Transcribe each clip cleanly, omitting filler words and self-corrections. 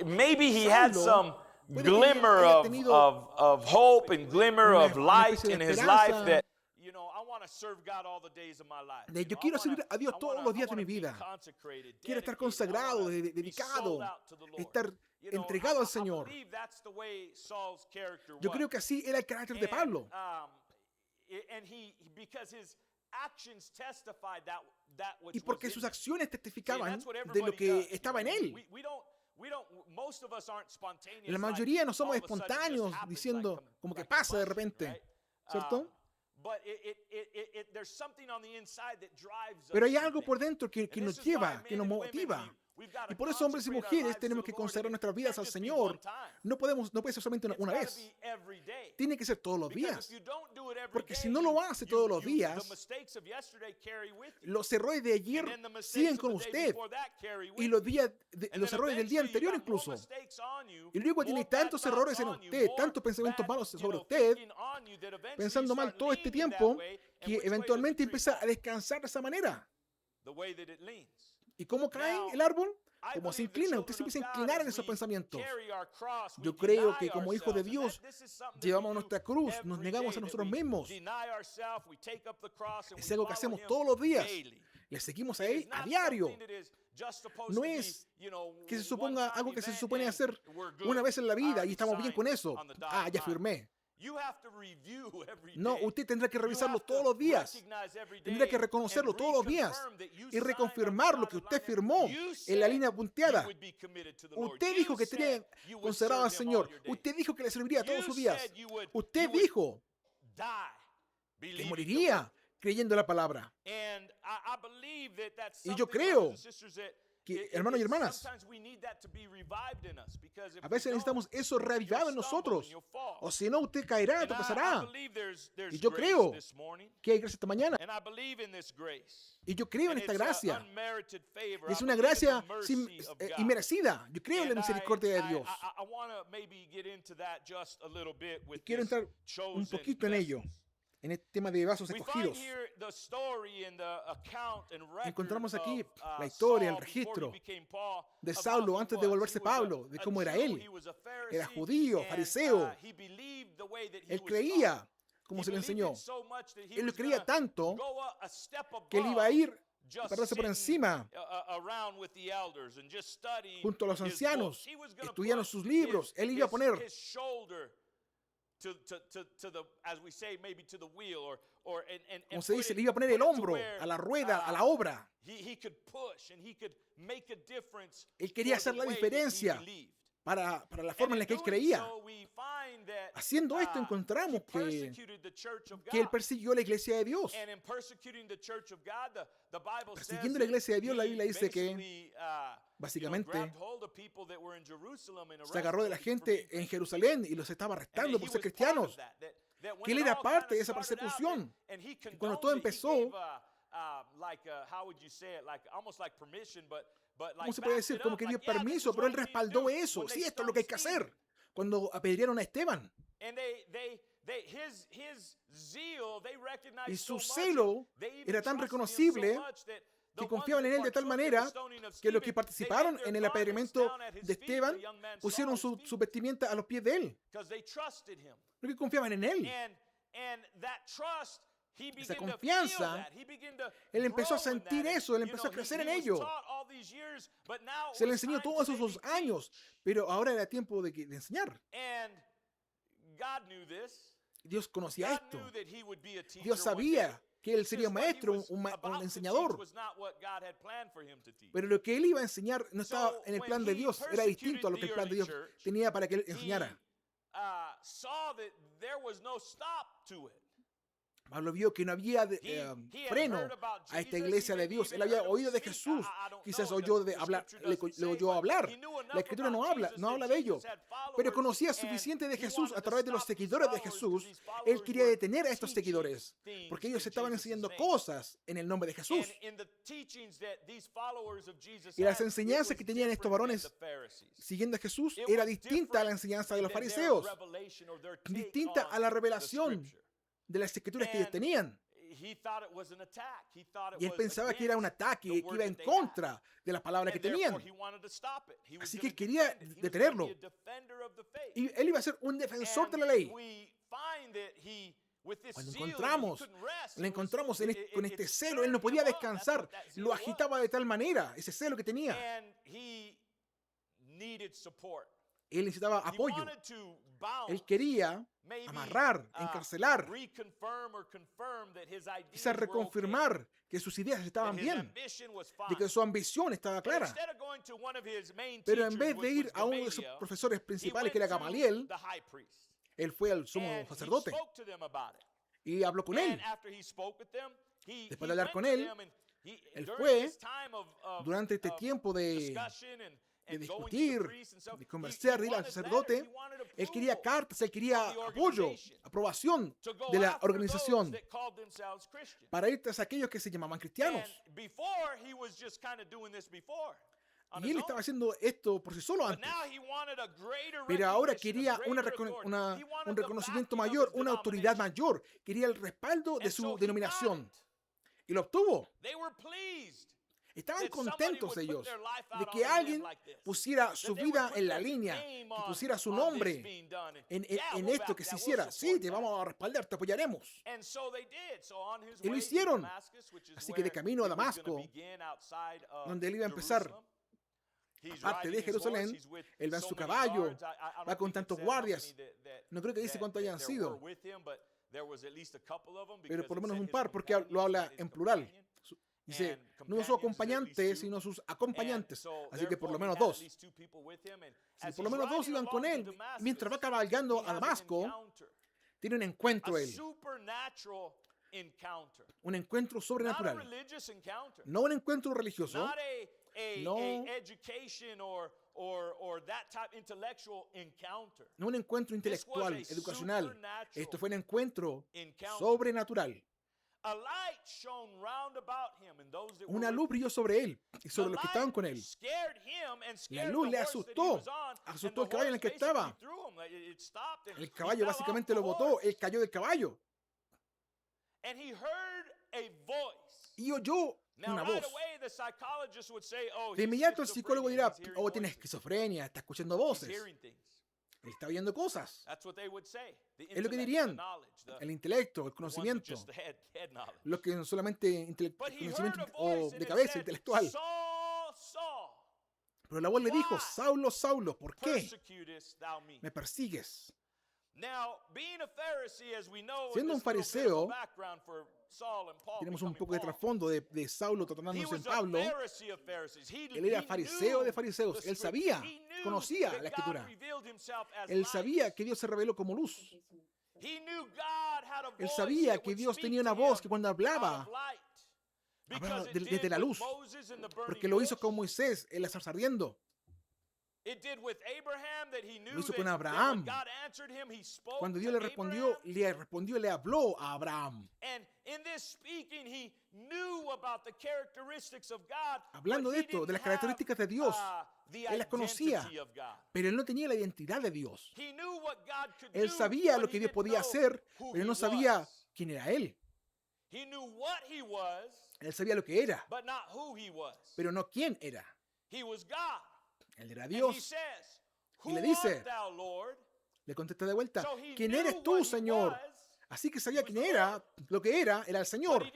maybe he had some puede que glimmer haya of, tenido of hope and glimmer una of light especie in de his esperanza. life that, you know, I want to serve God all the days of my life. de You yo know, quiero servir a Dios todos los días de mi be vida. consecrated, Quiero estar dedicated. consagrado, I wanna be dedicado, sold out to the Lord. estar You know, entregado al I Señor. believe that's the way Saul's character Yo was. creo que así era el carácter de Pablo. And because his actions testified that which Y porque was sus in him. acciones See, testificaban that's what de lo everybody que does. estaba en él. Most of us aren't spontaneous. La mayoría no somos like, all of a sudden it just espontáneos happens diciendo like como que like pasa de combustion, repente, right? ¿cierto? But there's something on the inside that drives us Pero hay to algo things. por dentro que And nos this is why lleva, que men nos and women, motiva. we've got Y to por eso hombres y consecrate our mujeres lives to tenemos the que Lord. consagrar It nuestras vidas al can't just be Señor. one time. No puede ser solamente It's una gotta vez. be every day. Tiene que ser todos los Because días. if you don't do it every Porque day, si no lo hace todos los the días, mistakes of yesterday carry with you. los errores de ayer And then the mistakes siguen of con the day usted. before that carry with Y you. los errores del día anterior incluso. Y luego tiene tantos errores en usted, tantos pensamientos malos sobre usted, pensando mal todo este tiempo, que eventualmente empieza a descansar de esa manera. ¿Y cómo cae el árbol? Como se inclina, usted se empieza a inclinar en esos pensamientos. Yo creo que como hijos de Dios llevamos nuestra cruz, nos negamos a nosotros mismos. Es algo que hacemos todos los días. Le seguimos a Él a diario. No es que se suponga algo que se supone hacer una vez en la vida y estamos bien con eso. Ah, ya firmé. No, usted tendrá que revisarlo todos los días. Tendrá que reconocerlo todos los días y reconfirmar lo que usted firmó en la línea punteada. Usted dijo que tenía consagrado al Señor. Usted dijo que le serviría todos sus días. Usted dijo que moriría creyendo la palabra. Y yo creo que, hermanos y hermanas, a veces necesitamos eso reavivado en nosotros. O si no, usted caerá, tropezará. Y yo creo que hay gracia esta mañana. Y yo creo en esta gracia. Es una gracia inmerecida. Yo creo en la misericordia de Dios. Y quiero entrar un poquito en ello. En este tema de vasos escogidos. Encontramos aquí la historia, el registro de Saulo antes de volverse Pablo, de cómo era él. Era judío, fariseo. Él creía, como se le enseñó. Él lo creía tanto que él iba a ir a pararse por encima junto a los ancianos, estudiando sus libros. Él iba a poner como se dice, le iba a poner el hombro a la rueda, a la obra. Él quería hacer la diferencia para la forma en la que él creía. Haciendo esto encontramos que él persiguió la iglesia de Dios. Persiguiendo la iglesia de Dios, la Biblia dice que básicamente se agarró de la gente en Jerusalén y los estaba arrestando por ser cristianos. Que él era parte de esa persecución. Y cuando todo empezó, ¿cómo se puede decir? Como que dio permiso, pero él respaldó eso. Sí, esto es lo que hay que hacer. Cuando apedrearon a Esteban. Y su celo era tan reconocible que confiaban en él de tal manera que los que participaron en el apedreamiento de Esteban pusieron su vestimenta a los pies de él. Porque confiaban en él. Esa confianza, él empezó a sentir eso, él empezó a crecer en ello. Se le enseñó todos esos años, pero ahora era tiempo de enseñar. Dios conocía esto. Dios sabía que él sería maestro, un enseñador. Pero lo que él iba a enseñar no estaba en el plan de Dios, era distinto a lo que el plan de Dios tenía para que él enseñara. Pablo vio que no había freno a esta iglesia de Dios. Él había oído de Jesús. Quizás le oyó hablar. La Escritura no habla de ello. Pero conocía suficiente de Jesús a través de los seguidores de Jesús. Él quería detener a estos seguidores, porque ellos estaban enseñando cosas en el nombre de Jesús. Y las enseñanzas que tenían estos varones siguiendo a Jesús era distinta a la enseñanza de los fariseos, distinta a la revelación de las escrituras que ellos tenían. Y él pensaba que era un ataque, que iba en contra de las palabras que tenían. Así que él quería detenerlo. Y él iba a ser un defensor de la ley. Cuando le encontramos con este celo, él no podía descansar. Lo agitaba de tal manera, ese celo que tenía. Él necesitaba apoyo. Él quería amarrar, encarcelar, quizás reconfirmar que sus ideas estaban bien, de que su ambición estaba clara. Pero en vez de ir a uno de sus profesores principales, que era Gamaliel, él fue al sumo sacerdote y habló con él. Después de hablar con él, él fue, durante este tiempo de discutir, de conversar, de ir al sacerdote, él quería cartas, él quería apoyo, aprobación de la organización para ir tras aquellos que se llamaban cristianos. Y él estaba haciendo esto por sí solo antes. Pero ahora quería un reconocimiento mayor, una autoridad mayor. Quería el respaldo de su denominación. Y lo obtuvo. Estaban contentos ellos de que alguien pusiera su vida en la línea, que pusiera su nombre en esto que se hiciera. Sí, te vamos a respaldar, te apoyaremos. Y lo hicieron. Así que de camino a Damasco, donde él iba a empezar, aparte de Jerusalén, él va en su caballo, va con tantos guardias. No creo que dice cuántos hayan sido, pero por lo menos un par, porque lo habla en plural. Dice, no sus acompañantes, sino sus acompañantes. Así que por lo menos dos. Si por lo menos dos iban con él, mientras va cabalgando a Damasco, tiene un encuentro él. Un encuentro sobrenatural. No un encuentro religioso. No un encuentro intelectual, educacional. Esto fue un encuentro sobrenatural. Una luz brilló sobre él y sobre los que estaban con él. La luz le asustó el caballo en el que estaba. El caballo básicamente lo botó, él cayó del caballo. Y oyó una voz. De inmediato el psicólogo dirá, oh, tienes esquizofrenia, está escuchando voces. Él está oyendo cosas. Es lo que dirían. El intelecto, el conocimiento. Lo que no solamente conocimiento de cabeza, intelectual. Pero la voz le dijo, Saulo, Saulo, ¿por qué me persigues? Siendo un fariseo, tenemos un poco de trasfondo de Saulo tratándose en Pablo. Él era fariseo de fariseos. Él sabía, conocía la Escritura. Él sabía que Dios se reveló como luz. Él sabía que Dios tenía una voz que cuando hablaba desde la luz. Porque lo hizo con Moisés en la zarza ardiendo. Lo hizo con Abraham. Cuando Dios le respondió, le habló a Abraham. Hablando de esto, de las características de Dios, él las conocía, pero él no tenía la identidad de Dios. Él sabía lo que Dios podía hacer, pero no sabía quién era él. Él sabía lo que era, pero no quién era. Él era Dios. Y le dice, le contesta de vuelta, ¿quién eres tú, Señor? Así que sabía quién era, lo que era el Señor,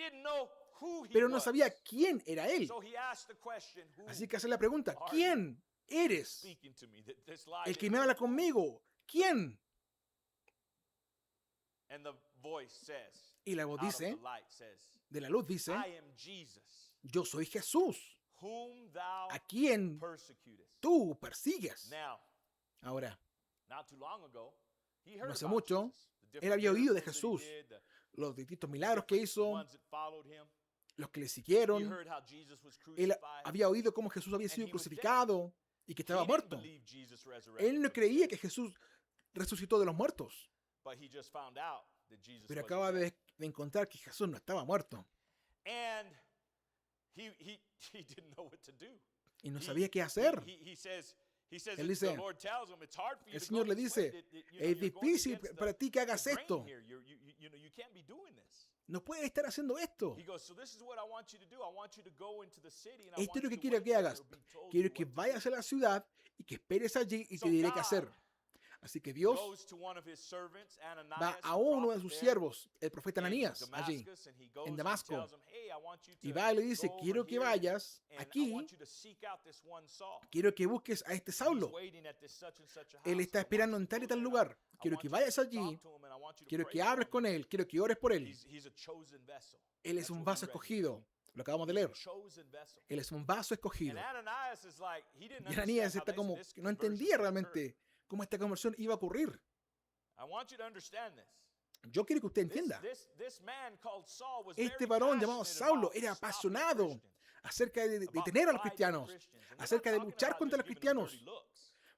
pero no sabía quién era él. Así que hace la pregunta, ¿quién eres? El que me habla conmigo, ¿quién? Y la voz dice, de la luz dice, yo soy Jesús, a quien tú persigues. Ahora, no hace mucho, él había oído de Jesús, los distintos milagros que hizo, los que le siguieron. Él había oído cómo Jesús había sido crucificado y que estaba muerto. Él no creía que Jesús resucitó de los muertos, pero acaba de encontrar que Jesús no estaba muerto. Y no sabía qué hacer. Él dice, el Señor le dice, es difícil para ti que hagas esto. No puedes estar haciendo esto. Esto es lo que quiero que hagas. Quiero que vayas a la ciudad y que esperes allí y te diré qué hacer. Así que Dios va a uno de sus siervos, el profeta Ananías, allí, en Damasco, y va y le dice, quiero que vayas aquí, quiero que busques a este Saulo. Él está esperando en tal y tal lugar. Quiero que vayas allí, quiero que hables con él, quiero que ores por él. Él es un vaso escogido. Lo acabamos de leer. Él es un vaso escogido. Y Ananías está como que no entendía realmente cómo esta conversión iba a ocurrir. Yo quiero que usted entienda. Este varón llamado Saulo era apasionado acerca de detener a los cristianos, acerca de luchar contra los cristianos.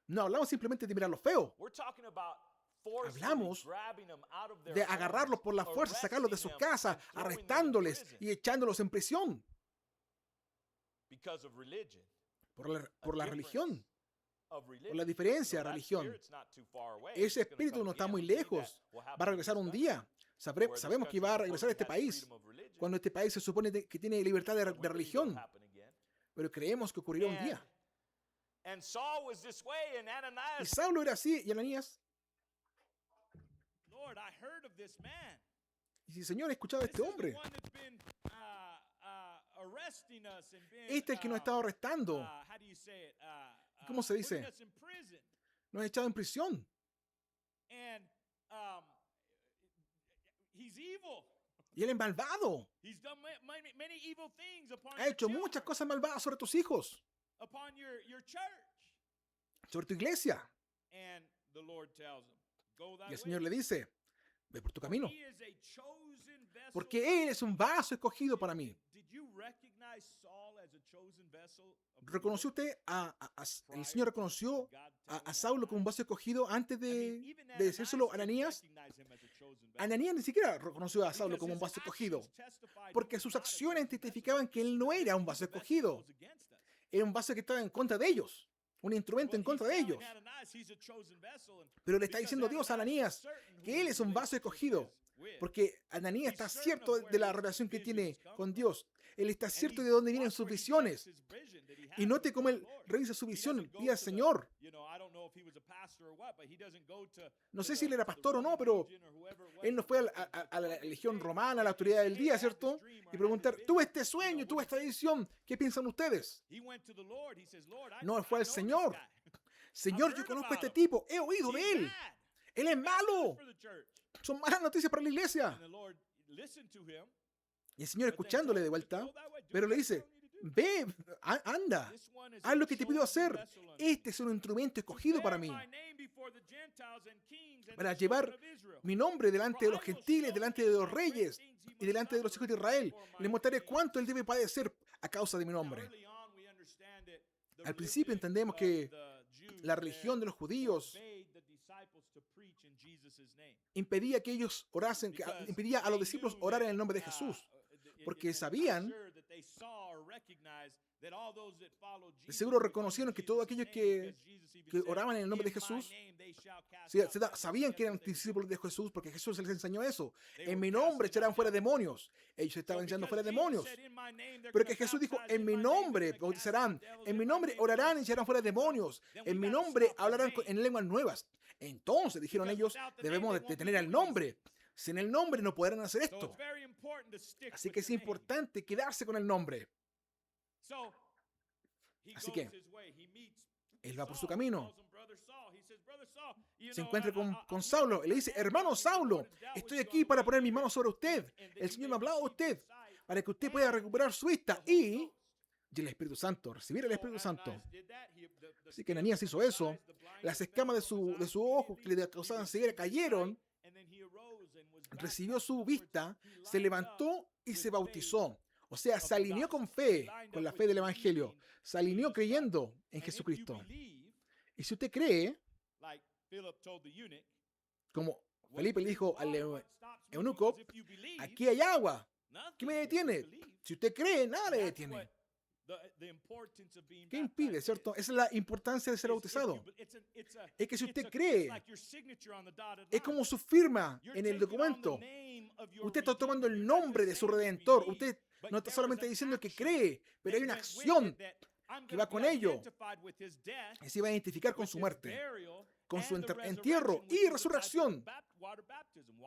No hablamos simplemente de mirarlos feos. Hablamos de agarrarlos por la fuerza, sacarlos de sus casas, arrestándoles y echándolos en prisión. Por la religión. Por la diferencia de religión. Ese espíritu no está muy lejos. Va a regresar un día. Sabemos que va a regresar a este país. Cuando este país se supone que tiene libertad de religión. Pero creemos que ocurrirá un día. Y Saulo era así, y Ananías. Y dice, Señor, he escuchado a este hombre. Este es el que nos ha estado arrestando. ¿Cómo se dice? Nos ha echado en prisión. Y él es malvado. Ha hecho muchas cosas malvadas sobre tus hijos, sobre tu iglesia. Y el Señor le dice, ve por tu camino, porque Él es un vaso escogido para mí. ¿Reconoció usted el Señor reconoció a Saulo como un vaso escogido antes de decírselo a Ananías? Ananías ni siquiera reconoció a Saulo como un vaso escogido, porque sus acciones testificaban que él no era un vaso escogido. Era un vaso que estaba en contra de ellos. Un instrumento en contra de ellos. Pero le está diciendo Dios a Ananías que él es un vaso escogido, porque Ananías está cierto de la relación que tiene con Dios. Él está cierto de dónde vienen sus visiones. Y note cómo él revisa su visión y al Señor. No sé si él era pastor o no, pero él no fue a la legión romana, a la autoridad del día, ¿cierto? Y preguntar, tuve este sueño, tuve esta visión, ¿qué piensan ustedes? No, fue al Señor. Señor, yo conozco a este tipo, he oído de él. Él es malo. Son malas noticias para la iglesia. Y el Señor escuchándole de vuelta, pero le dice, ve, anda, haz lo que te pido hacer. Este es un instrumento escogido para mí, para llevar mi nombre delante de los gentiles, delante de los reyes y delante de los hijos de Israel. Les mostraré cuánto él debe padecer a causa de mi nombre. Al principio entendemos que la religión de los judíos impedía que ellos orasen, impedía a los discípulos orar en el nombre de Jesús, porque sabían, de seguro reconocieron que todos aquellos que oraban en el nombre de Jesús sabían que eran discípulos de Jesús, porque Jesús les enseñó eso. En mi nombre echarán fuera demonios. Ellos estaban echando fuera demonios. Pero que Jesús dijo, en mi nombre bautizarán, en mi nombre orarán y echarán fuera demonios, en mi nombre hablarán en lenguas nuevas. Entonces dijeron ellos, debemos de tener el nombre. Sin el nombre no podrán hacer esto. Así que es importante quedarse con el nombre. Así que él va por su camino. Se encuentra con Saulo y le dice, hermano Saulo, estoy aquí para poner mis manos sobre usted. El Señor me ha hablado a usted para que usted pueda recuperar su vista y el Espíritu Santo, recibir el Espíritu Santo. Así que Ananías hizo eso. Las escamas de su ojo que le causaban ceguera cayeron. Recibió su vista, se levantó y se bautizó. O sea, se alineó con fe, con la fe del Evangelio. Se alineó creyendo en Jesucristo. Y si usted cree, como Felipe le dijo al eunuco, aquí hay agua. ¿Qué me detiene? Si usted cree, nada le detiene. ¿Qué impide, cierto? Esa es la importancia de ser bautizado. Es que si usted cree, es como su firma en el documento. Usted está tomando el nombre de su Redentor. Usted no está solamente diciendo que cree, pero hay una acción que va con ello. Y se va a identificar con su muerte, con su entierro y resurrección,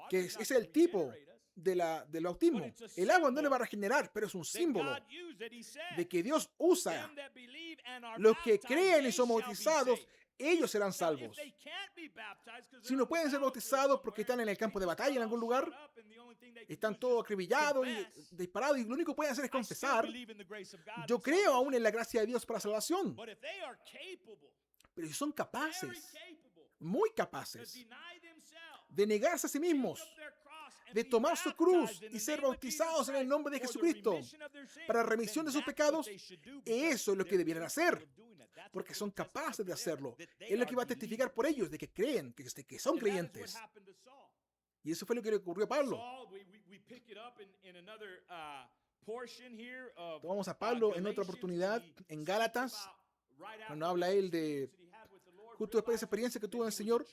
que es el tipo del bautismo. El agua no le va a regenerar, pero es un símbolo de que Dios usa los que creen y son bautizados. Ellos serán salvos. Si no pueden ser bautizados porque están en el campo de batalla en algún lugar, están todos acribillados y disparados y lo único que pueden hacer es confesar. Yo creo aún en la gracia de Dios para la salvación. Pero si son capaces, muy capaces, de negarse a sí mismos, de tomar su cruz y ser bautizados en el nombre de Jesucristo para remisión de sus pecados, eso es lo que debieran hacer, porque son capaces de hacerlo. Es lo que va a testificar por ellos, de que creen, que son creyentes. Y eso fue lo que le ocurrió a Pablo. Tomamos a Pablo en otra oportunidad, en Gálatas, cuando habla él de justo después de esa experiencia que tuvo en el Señor,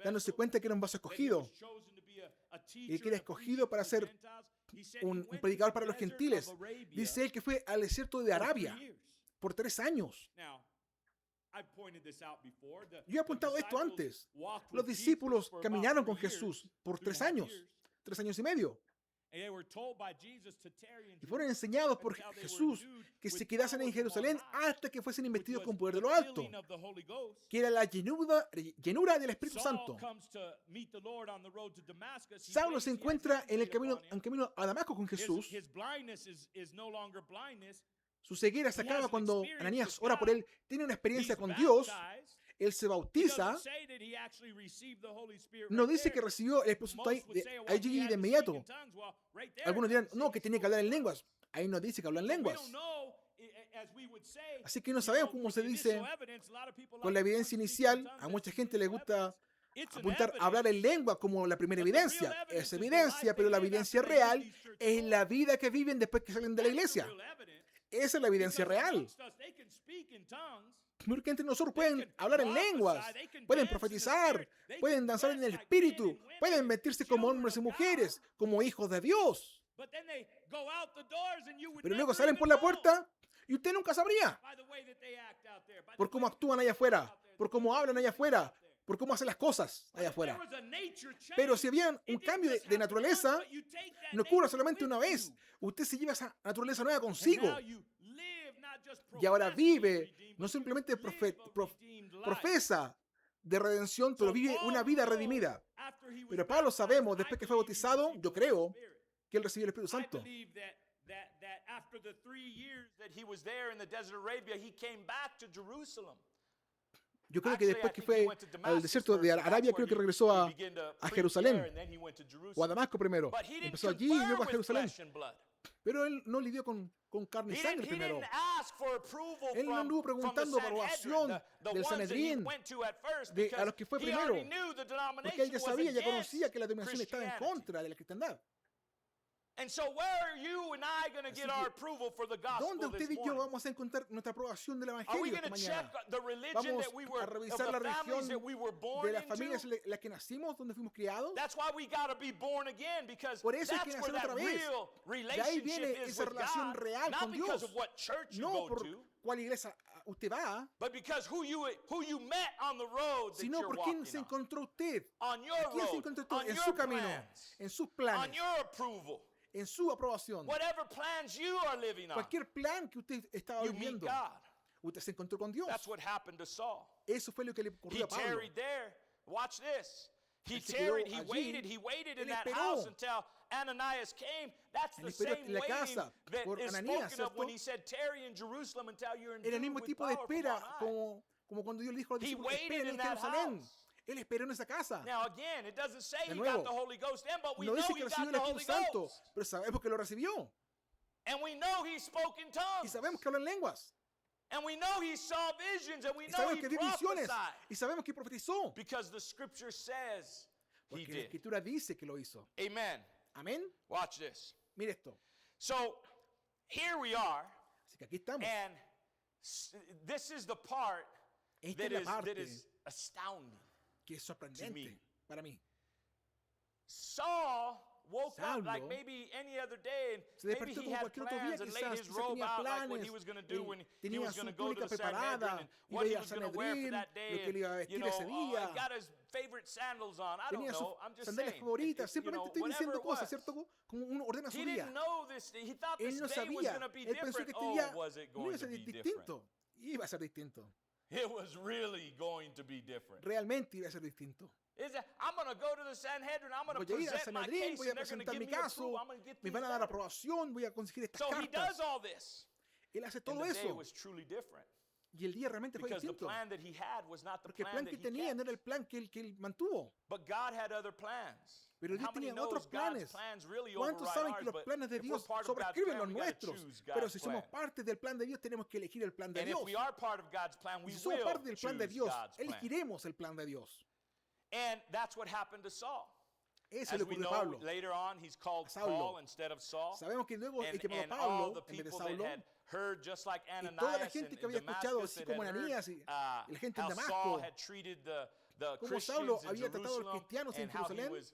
dándose cuenta que era un vaso escogido y que era escogido para ser un predicador para los gentiles. Dice él que fue al desierto de Arabia por 3 años. Yo he apuntado esto antes. Los discípulos caminaron con Jesús por 3 años, 3 años y medio. Y fueron enseñados por Jesús que se quedasen en Jerusalén hasta que fuesen investidos con poder de lo alto, que era la llenura del Espíritu Santo. Saulo se encuentra en el camino a Damasco con Jesús. Su ceguera se acaba cuando Ananías ora por él, tiene una experiencia con Dios. Él se bautiza. No dice que recibió el Espíritu Santo allí de inmediato. Algunos dirán, no, que tenía que hablar en lenguas. Ahí no dice que habla en lenguas. Así que no sabemos cómo se dice con la evidencia inicial. A mucha gente le gusta apuntar a hablar en lengua como la primera evidencia. Es evidencia, pero la evidencia real es la vida que viven después que salen de la iglesia. Esa es la evidencia real. Porque entre nosotros pueden hablar en lenguas, pueden profetizar, pueden danzar en el espíritu, pueden vestirse como hombres y mujeres, como hijos de Dios. Pero luego salen por la puerta y usted nunca sabría. Por cómo actúan allá afuera, por cómo hablan allá afuera, por cómo hacen las cosas allá afuera. Pero si había un cambio de naturaleza, no ocurre solamente una vez. Usted se lleva esa naturaleza nueva consigo. Y ahora vive, no simplemente profesa de redención, pero vive una vida redimida. Pero Pablo sabemos, después que fue bautizado, yo creo que él recibió el Espíritu Santo. Yo creo que después que fue al desierto de Arabia, creo que regresó a Jerusalén, o a Damasco primero. Empezó allí y luego a Jerusalén. Pero él no lidió con carne y sangre primero. Él no anduvo preguntando aprobación del Sanedrín, a los que fue primero. Porque él ya sabía, ya conocía que la denominación estaba en contra de la cristiandad. ¿Dónde usted y yo vamos a encontrar nuestra aprobación del Evangelio esta mañana? ¿Vamos a revisar la religión de las familias en las que nacimos, donde fuimos criados? Por eso hay que nacer otra vez. De ahí viene esa relación real con Dios. No por cuál iglesia usted va, sino por quién se encontró usted. ¿Quién se encontró usted en su camino, en sus planes, en su aprobación? Cualquier plan que usted estaba viviendo, usted se encontró con Dios. Eso fue lo que le ocurrió a Pablo. He waited in that house until Ananias came. That's the same waiting that is spoken of when he said, tarry in Jerusalem until you're endued with power. Era el mismo tipo de espera como cuando Dios le dijo a los discípulos, esperen en Jerusalén. Él esperó en esa casa. De nuevo, no dice que recibió el Espíritu Santo, pero sabemos que lo recibió. Y sabemos que habló en lenguas. Y sabemos que vio visiones. Y sabemos que profetizó. Porque la Escritura dice que lo hizo. Amén. Watch this. Mire esto. So, here we are. Así que aquí estamos. And this is the part Esta that es la is parte astounding. que es to sorprendente me. para mí. Saul woke up like Saulo maybe any other day, and Se maybe despertó he como had cualquier otro día, plans and laid quizás his robe tenía out like what he planes, was going to do when he tenía was su going to go to túnica the Sanhedrin preparada, and iba what a he ir al was going to wear for Sanedrín, that day. lo que él iba a And, vestir ese he día. got his favorite sandals on. I don't Tenía sus know. I'm just sandalias saying. favoritas. Simplemente estoy whatever diciendo it cosas, was. ¿cierto? Como uno ordena su He día. didn't know this. He thought Él this no day was sabía. going to be Él pensó que different. este día Oh, was it no iba going a to ser be different? distinto. Iba a ser distinto. It was really going to be different. Realmente iba a ser distinto. I'm going to go to the Sanhedrin. I'm going to Voy a ir al present my Sanedrín, case, voy a and they're going to presentar give mi me caso, approval. I'm going to get me these van a dar letters. aprobación, voy a conseguir estas So he does cartas. all this. Él hace And todo the day eso. was truly different. Y el día realmente fue Because the distinto. plan that he had was not the Porque el plan plan that que he tenía no era kept. el plan que él mantuvo. But God had other plans. Pero And Dios how many tenía knows otros God's planes. plans really ¿Cuántos override saben que ours? los But planes de if we're Dios part of God's sobrescriben plan, los we gotta nuestros? choose Pero God's si somos plan. parte del plan de Dios, tenemos que elegir el plan de And if Dios. we are part of God's plan, we Si somos will parte del plan de choose Dios, God's plan. elegiremos el plan de Dios. And that's what happened to Saul. Eso As le we ocurrió a know, Pablo. later on, he's called Saulo. Paul instead of Saul. Sabemos que luego el And, que llamó and all Pablo the en vez de people that Saulo, had heard, just like y toda la Ananias gente in que había escuchado, Damascus, así that como had heard Ananías y la gente en how Saul Damasco, had treated the como Christians Saulo in había tratado a los Jerusalem, cristianos en and how he Jerusalén, was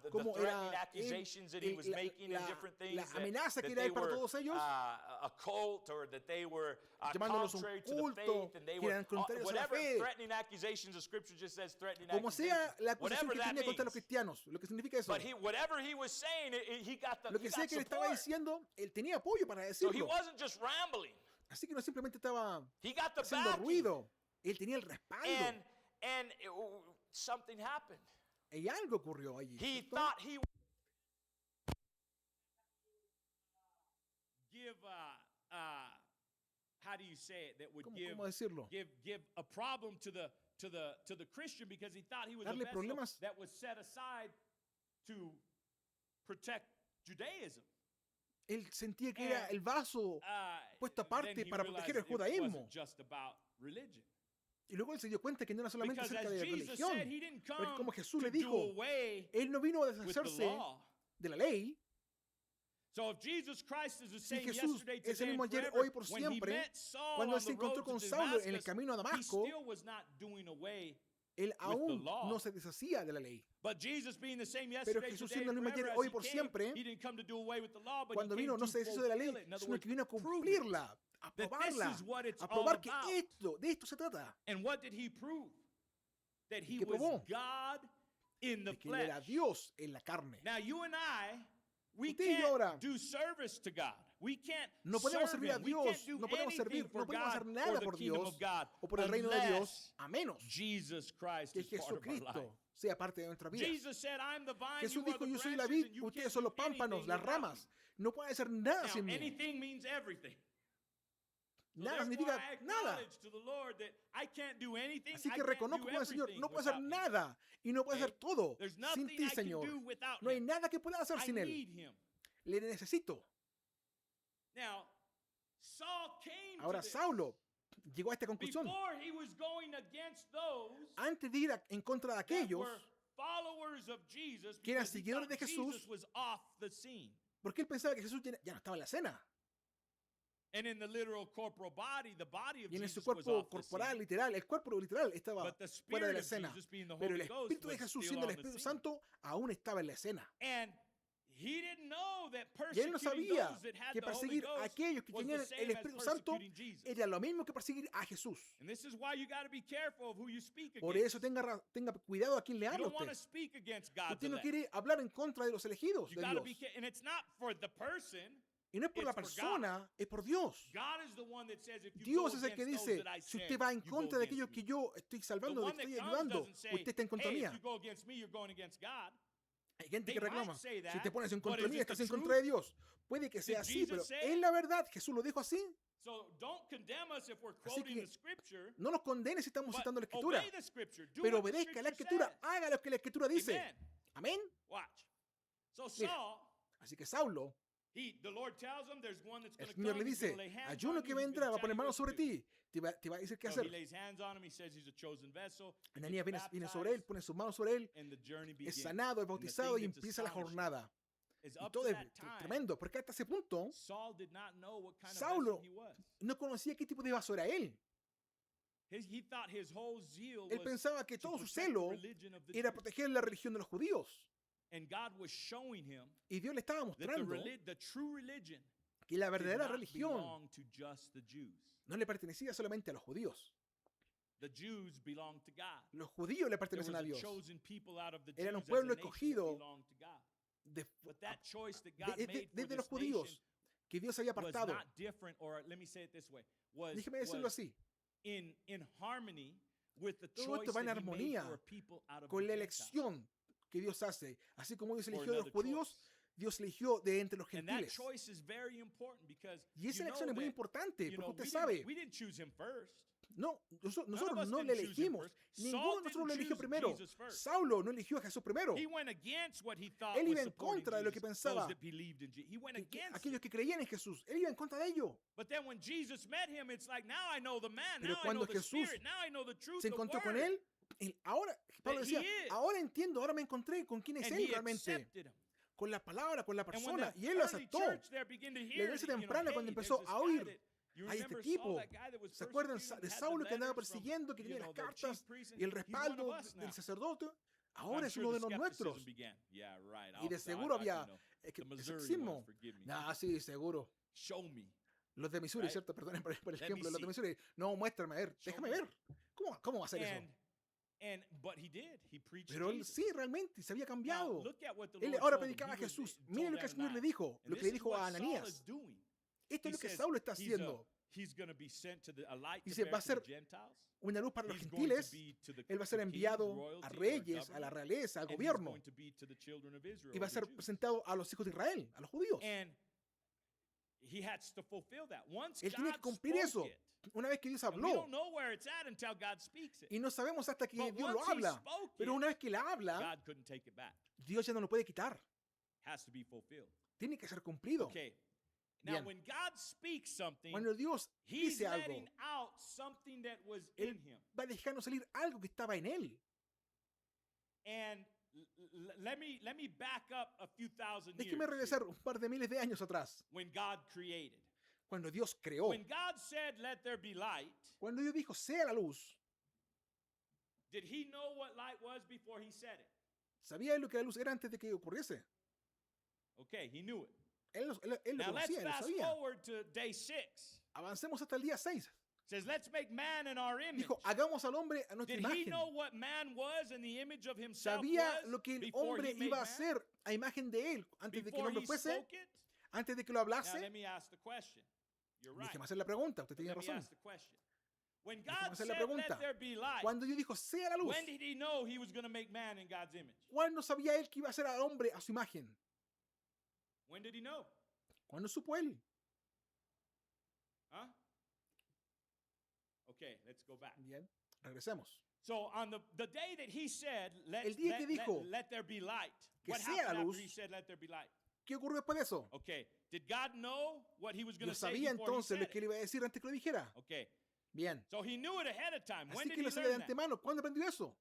the como threatening era accusations that he was making and different things, la amenaza que that era they él para were todos ellos, a cult, or that they were llamándolos un contrary to the culto, faith, and they que were eran contrarios a la whatever fe. threatening accusations. The scripture just says threatening como sea accusations. la acusación Whatever que that tenía contra los means. cristianos, lo que significa eso. But whatever he was saying, he got the Lo que sea que él estaba support. diciendo, él tenía apoyo para So he decirlo. wasn't just rambling. Así que no simplemente estaba He got the haciendo backing. ruido, él tenía el respaldo. And something happened. Y algo ocurrió allí. He ¿cierto? thought he give how do you say it, that would ¿Cómo decirlo? give a problem to the Christian, because he thought he was a Darle vessel problemas. that was set aside to protect Judaism. Él sentía que era el vaso puesto aparte Then he para realized proteger el it wasn't judaísmo. just about religion. Y luego él se dio cuenta que no era solamente Because acerca as de Jesus religión. said, he didn't Porque come como Jesús le to do dijo, away él no vino a with the deshacerse law. de la ley. So if Jesus Christ is the Si same Jesús yesterday, es el today, mismo and ayer, forever, hoy, por when he siempre, met Saul cuando on se the encontró road con to Saulo en el Damascus, camino a he Damasco, still was not doing away. él aún law. no se deshacía de la ley. But Jesus being the same Pero yesterday, Jesús today, siendo el and mismo ayer, forever, hoy, as por he siempre, came, he didn't come to do away with the law, but Cuando he vino came no to se deshizo de la ley, fulfill it. In other sino words, que vino a prove it. cumplirla, a That probarla, this is what it's a probar que all about. de esto se trata. And what did he prove? That he ¿Qué was probó? God in the De que él era flesh. Dios en la carne. Now you and I, we Usted y yo ahora can't do service to God. We can't no podemos serve servir a him. We Dios, can't do no podemos anything servir, for no podemos hacer God or nada the por kingdom Dios of God o por el reino de Dios, unless a menos Jesus Christ que is part of our life. Jesucristo sea parte de nuestra vida. Jesus said, "I'm the vine, Jesús you are dijo, the yo soy la branches, vid, and you ustedes can't son do los pámpanos, anything las without me." ramas. No pueden hacer nada Now, sin mí. anything means everything. So Nada therefore, significa I nada. acknowledge to the Lord that I can't do anything. Así I que can't reconozco do con el Señor, everything no puedo hacer without him. nada y no puedo Okay? hacer todo There's sin nothing ti, I can Señor. do without No hay him. nada que pueda hacer I sin Él. need him. Le necesito. Now, Saul came Ahora to this. Saulo llegó a esta conclusión. Before he was going against those Antes de ir en contra de that aquellos, were followers of Jesus, que eran because he seguidores de thought Jesús, Jesus was off the scene. porque él pensaba que Jesús ya no estaba en la cena. And in the literal corporal body, the body of Y en Jesus su was cuerpo off the corporal scene. literal, el cuerpo literal estaba But the fuera de la spirit escena. of Jesus, being the Pero el Holy Ghost, Espíritu de was Jesús, still siendo el on the Espíritu scene. Santo, aún estaba en la escena. And he didn't know that Y él no persecuting sabía those that had que the Holy perseguir a Ghost aquellos que was tenían the el same as Espíritu Santo persecuting Jesus. era lo mismo que perseguir a Jesús. And this is why you got to be careful of who you speak Por against. eso tenga cuidado a quién le You habla don't want to usted. speak against God's Usted no elect. quiere hablar en contra de los elegidos You de got to be Dios. and it's not for the person. Y no es por la it's for persona, es por Dios. God is the one that says if you Dios go es el que against dice, those that I si said, usted va en you go contra de against aquellos me. que yo estoy The salvando, one que that estoy comes ayudando, doesn't say, usted está en contra hey, mía. if you go against me, you're going against God. Hay gente They que reclama, might say si te that, pones en but contra is mí, it estás the en contra de Dios. Puede que sea Did así, Jesus pero say es it? la verdad. Jesús lo dijo así. So don't condemn us if we're Así quoting que the scripture, no nos condenes si estamos but citando la Escritura, obey the scripture. Do pero what the obedezca la scripture Escritura, says. haga lo que la Escritura dice. Amen. Amén. Watch. So Mira. Saul, Así que Saulo, the Lord tells him there's one that's el going to Señor come. le He's going dice, to lay hands hay uno on que you. He's vendrá, going va a to poner tell you manos what to sobre do. ti, te va a decir qué So he hacer. lays hands on him. He says he's a chosen vessel. He Ananías gets viene sobre él, baptized, pone sus manos sobre él, and the journey es begins. sanado, es And the bautizado thing y that's empieza la astonishing jornada. is Y up todo to es that time, tremendo, porque hasta ese punto Saul did not know what kind of Saulo vessel he was. no conocía qué tipo de vaso era él. He thought his whole zeal Él was pensaba que to todo su protect the celo religion of the era Jews. proteger la religión de los judíos. And God was showing him Y Dios le estaba that mostrando the true religion que la did verdadera not religión belong to just the Jews. no le pertenecía solamente a los judíos. The Jews belong to God. Los judíos le There was pertenecen a a Dios. chosen people out of the Eran un Jews as a pueblo nation that escogido belonged to God. De- But that choice that God de- made for desde los this judíos nation que Dios había was apartado. not different, or let me say it this way, Déjeme decirlo was así, in harmony with the todo choice esto va en that he made armonía for a people out of con the la Gentiles. elección que Dios hace. Así como Dios Or eligió de los another judíos, choice. Dios eligió de entre los And that gentiles. choice is very important because Y esa you elección know es muy that, importante, you know, porque usted sabe, we didn't choose him first. no, nosotros us no didn't le choose him elegimos. first. Ninguno Saul de nosotros lo didn't eligió choose primero. Jesus first. Saulo no eligió a Jesús primero. He went against what he thought Él was iba en supporting contra de lo que Jesus, pensaba. those that believed in Jesus. He went against it. Aquellos que creían en Jesús, él iba en contra de ello. But then when Jesus met him, it's like, now I know the man, Pero now I know cuando the Jesús spirit, now I know the truth, Se the encontró con word. él. Ahora, Pablo That he decía, is. ahora entiendo, ahora me encontré con quién es And él he realmente. accepted him. Con la palabra, con la And when persona. the Y él lo early aceptó. church there began to La hear iglesia that, you know, temprana, cuando hey, empezó there's a this oír guy that- you a este remember tipo, Saul, that guy that was ¿se acuerdan persecuting, de had the Saulo que andaba letters from, persiguiendo, que you tenía know, las the cartas chief priest, and y el he's one respaldo of us now. del sacerdote? I'm Ahora es sure uno de the los skepticism nuestros. began. Yeah, right. Y de seguro había the Missouri escepticismo. ones, forgive me. Ah, sí, seguro. Show me. Los de Missouri, Right? ¿cierto? Perdonen por el Let me ejemplo. Los de see. Missouri. No, muéstrame, a ver. Show Déjame me. ver. ¿Cómo va a hacer eso? But he did. He preached Pero él Jesus. sí, realmente, se había Now, cambiado. look at what the Él Lord ahora told him. predicaba a He was- Jesús. told Miren lo que el Señor le Ananias. dijo. And Lo que this le is dijo a what Saul Ananías. is doing. Esto es He lo que says Saulo está he's haciendo. He's going to be sent to a light to Dice, bear va a to the ser Gentiles. Una luz para los He's going to gentiles. be to the Él va a ser kings, enviado royalty, a or reyes, a la government, realeza, al and he's gobierno. going to be to the children of Israel, Y va a the ser Jews. presentado a los hijos de Israel, a los judíos. And he has to fulfill that. Once Él tiene God que cumplir spoke eso. it, Una vez que Dios and we habló. don't know where it's at until God speaks it. Y no sabemos hasta que But Dios lo once he habla. spoke Pero it, una vez que la habla, God couldn't take it back. Dios ya no lo puede quitar. Has to be fulfilled. Tiene que ser cumplido. Okay. Now, Bien. when God speaks something, Cuando Dios He's dice algo, letting out something that was Él in him. va dejando salir algo que estaba en él. And let me back up a few thousand years. Déjeme regresar un par de miles de años atrás. When God created. Cuando Dios creó. When God said, "Let there be light," Cuando Dios dijo, sea la luz. did he know what light was before he said it? ¿Sabía él lo que la luz era antes de que ocurriese? Okay, he knew it. Él lo Now let's conocía, él lo fast sabía. forward to day 6. Avancemos hasta el día 6. It says, "Let's make man in our image." Dijo, hagamos al hombre a nuestra Did he imagen. know what man was and the image of himself ¿Sabía was lo que el before hombre he made iba a man? hacer a imagen de él antes de que el Before hombre he fuese? spoke it? Antes de que lo Now hablase. let me ask the question. You're right. Déjeme hacer la pregunta. Usted But tiene let me razón. ask the question. When Déjeme God hacer said, la pregunta. "Let there be light," Cuando Dios dijo, sea la luz. when did he know he was going to make man in God's image? ¿Cuándo sabía él que iba a hacer al hombre a su imagen? When did he know? ¿Cuándo supo él? Huh? Okay, let's go back. Bien, regresemos. So on the day that he said, El día que dijo let there be light, que what sea happened la after luz, he said, "Let there be light"? ¿Qué ocurrió después de eso? Okay, did God know what he was going to Dios say sabía before he entonces said lo que it? él iba a decir antes que lo dijera. Okay, Bien. so he knew it ahead of time. When Así did que he lo sabía de learn that? antemano. ¿Cuándo aprendió eso?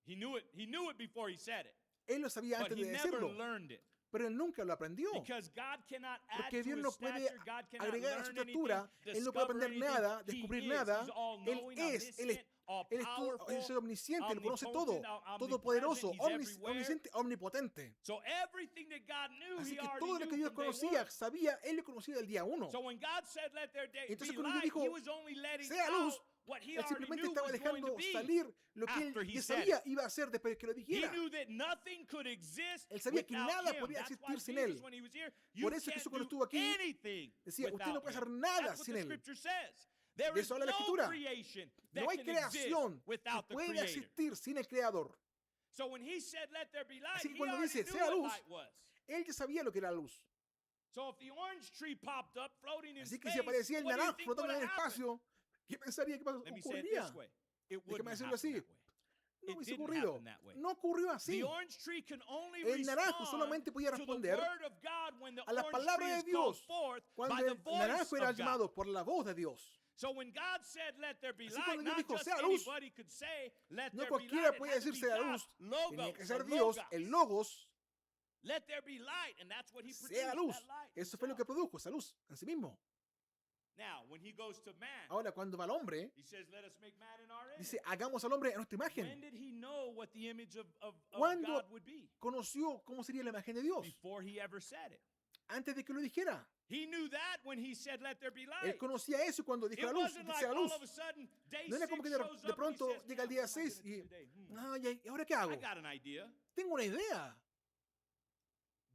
He knew it before he said it, Él lo sabía but antes he de never decirlo. learned it. Pero él nunca lo aprendió. Because God cannot add Porque to Dios his no puede stature, God cannot agregar a su learn anything, estatura. Él no puede discover aprender anything. nada, He descubrir is, nada. he's all Él knowing, es, omniscient, all Él es powerful, omnisciente, lo conoce todo. omnipotent, Todopoderoso, omnipresent, he's everywhere. omnisciente, omnipotente. So everything that God knew, Así he que already todo lo que knew Dios from day conocía, one. sabía, él lo conocía del día 1. So when God said, "Let there be Entonces cuando Dios light," dijo, he was only letting sea luz, out what he él already simplemente knew estaba was going to dejando be. salir lo que after él he ya said sabía iba a hacer después de que lo He dijera. knew that nothing could exist Él sabía que without nada him. podía That's existir why sin Jesus, él. when he was here, you Por eso can't Jesús cuando do estuvo aquí, anything decía, usted no without puede hacer him. nada That's what sin the él. scripture says. There De is eso habla la no Escritura. creation that No hay can creación exist que without the pueda creator. existir sin el Creador. So when he said, "Let there be light," Así que he cuando already dice, knew "Sea what luz", light was. Él ya sabía lo que era la luz. So if the orange tree popped up floating in Así que space, si aparecía el what do you naranjo think flotando en would el have happened? espacio, ¿qué pensaría que Let me say it ocurriría? this way. It Déjame wouldn't decirlo happen así. that way. No It hubiese didn't ocurrido. happen that way. No ocurrió así. The orange tree can only El naranjo respond solamente podía to the responder word of God when the a la orange palabra tree de is called Dios forth by cuando the el voice naranjo era of God. llamado por la voz de Dios. So when God said, "Let there be Así light," cuando Dios not dijo, just "Sea luz", anybody could say, "Let no there be cualquiera light." It puede had to decir be sea God, luz, tenía que logos, ser or Dios, logos. el logos, Let there be light, and that's what he produced. sea luz. That light Eso fue lo que himself. produjo, esa luz en sí mismo. Now, when he goes to man, Ahora, cuando va al hombre, he says, "Let us make man in our image." dice, hagamos al hombre a nuestra When imagen. did he know what the image of ¿Cuándo God would be? conoció cómo sería la imagen de Dios? Before he ever said it. Antes de que lo dijera. He knew that when he said, "Let there be Él light." conocía eso cuando dijo It la luz, wasn't que like sea all luz. of a sudden, day No era como 6 que shows de up and he pronto says, llega el "Man, día what am I 6 gonna y, do today? ay, ¿y ahora qué hago? I got an idea." Tengo una idea.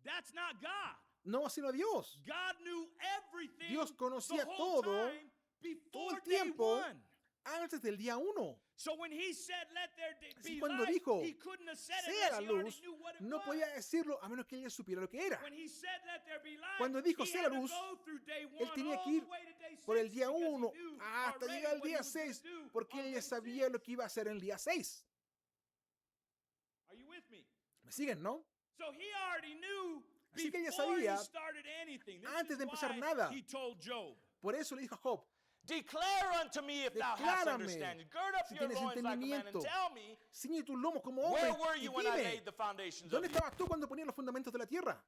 That's not God. No, sino a Dios. God knew everything Dios conocía the whole todo, time before todo el day tiempo, one. antes del día 1. So when he said, "Let there Así be cuando light," dijo, he couldn't have said it sea la unless he already luz, knew what it no was. podía decirlo a menos que él ya supiera lo que era. When he said, "Let there be light," Cuando dijo, he sea had la to luz, go through day él one tenía all que the ir way to day por el 6 día because he 1 knew hasta already llegar al what he día was gonna 6, do porque on él ya day sabía 6. lo que iba a hacer en el día 6. Are you with me? ¿Me siguen, no? So he already knew Así que él ya before he sabía, started anything. This antes is de empezar why nada. he told Job, Por eso le dijo a Job, Declare unto me if thou hast declárame understanding. Gird up si your tienes loins like a man and entendimiento. tell me, Ciñe tus lomos como where hombre were y you when I dime, laid the foundations of ¿dónde the estabas tú cuando ponías los fundamentos de la tierra?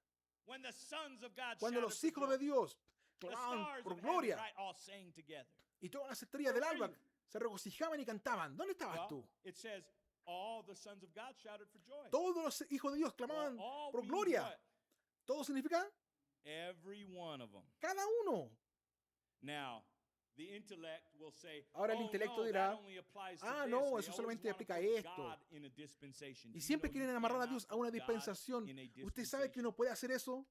when the sons of God Cuando shouted los for hijos joy, de Dios the clamaban stars por of heaven, gloria right, all sang together. y todas las estrellas del Where were alba se regocijaban y cantaban. ¿Dónde estabas Well, tú? it says all the sons of God shouted for joy. Todos los hijos de Dios clamaban All por means gloria. what? Todo significa Every one of them. cada uno. Now, the intellect will say, Ahora el "Oh, intelecto no, dirá, that only applies to ah, this." no, They eso always solamente wanna aplica a put esto. God in a dispensation. Do Y you siempre know quieren you amarrar a cannot Dios a put una God dispensación. in a ¿Usted sabe que dispensation? uno puede hacer eso?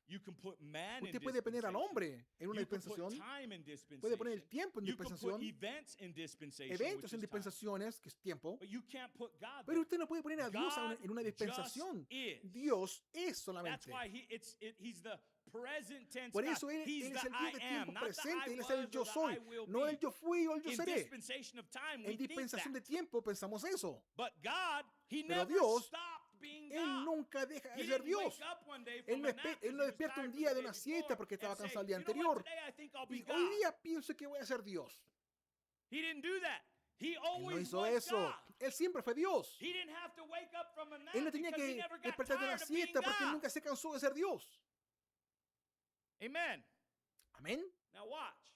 You can put man Usted in puede poner al dispensation. hombre en una You can put dispensación. time in Puede poner el dispensation. tiempo en You can put dispensación. events in dispensation, Eventos which en is time. dispensaciones, que es tiempo. But you can't put God Pero there. usted no puede poner a Dios God en una dispensación. just is. Dios es That's solamente. why he's the present tense Por God. eso él He's es the el Dios de I am, tiempo not the presente. I Él es el was yo or the soy. I will No el be. yo fui o el yo In seré. dispensation of time, we En think dispensación de that. tiempo pensamos eso. But God, he Pero never Dios, stopped being Él God. nunca deja He de ser didn't Dios. wake up one day Él from no, a nap 'cause él he no was despierta tired un from día the de day una siesta before porque estaba and say, cansado el día "You know what, anterior. today I think I'll be Y hoy God." día pienso que voy a ser Dios. He didn't do that. He Él no always hizo was eso. God. Él siempre fue Dios. He didn't have to wake up from a nap Él no tenía because he que never got despertar de una tired of being siesta porque él God. nunca se cansó de ser Dios. Amen. Amén. Now watch.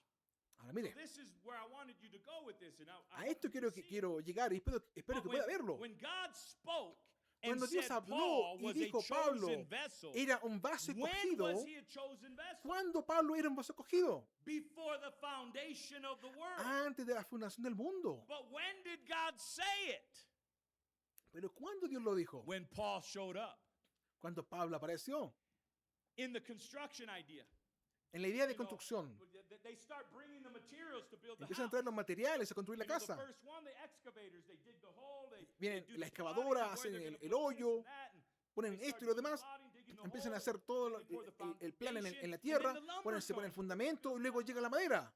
Ahora mire, This is where I wanted you to go with this, and I a hope esto you can see it. quiero llegar y espero But que pueda verlo. when God spoke and Cuando Dios said habló Paul y was dijo, a Pablo chosen vessel, era un vaso when escogido, was he a chosen vessel? ¿cuándo Pablo era un vaso escogido? Before the foundation of the world. Antes de la fundación del mundo. But when did God say it? Pero ¿cuándo Dios lo dijo? When Paul showed up. Cuando Pablo apareció. In the construction idea. En la idea de You know, construcción. they start bringing the materials to build the Empiezan a house. traer los materiales a construir la You know, the casa. first one, the excavators, they dig the hole, they Vienen do la the excavadora, plotting, hacen where they're el gonna put this hoyo, and that, and ponen they esto start y lo doing the demás. plotting, digging the Empiezan a hole, hacer todo then they pour the el plan en foundation, la and tierra, then the lumber se pone el comes. fundamento y luego llega la madera.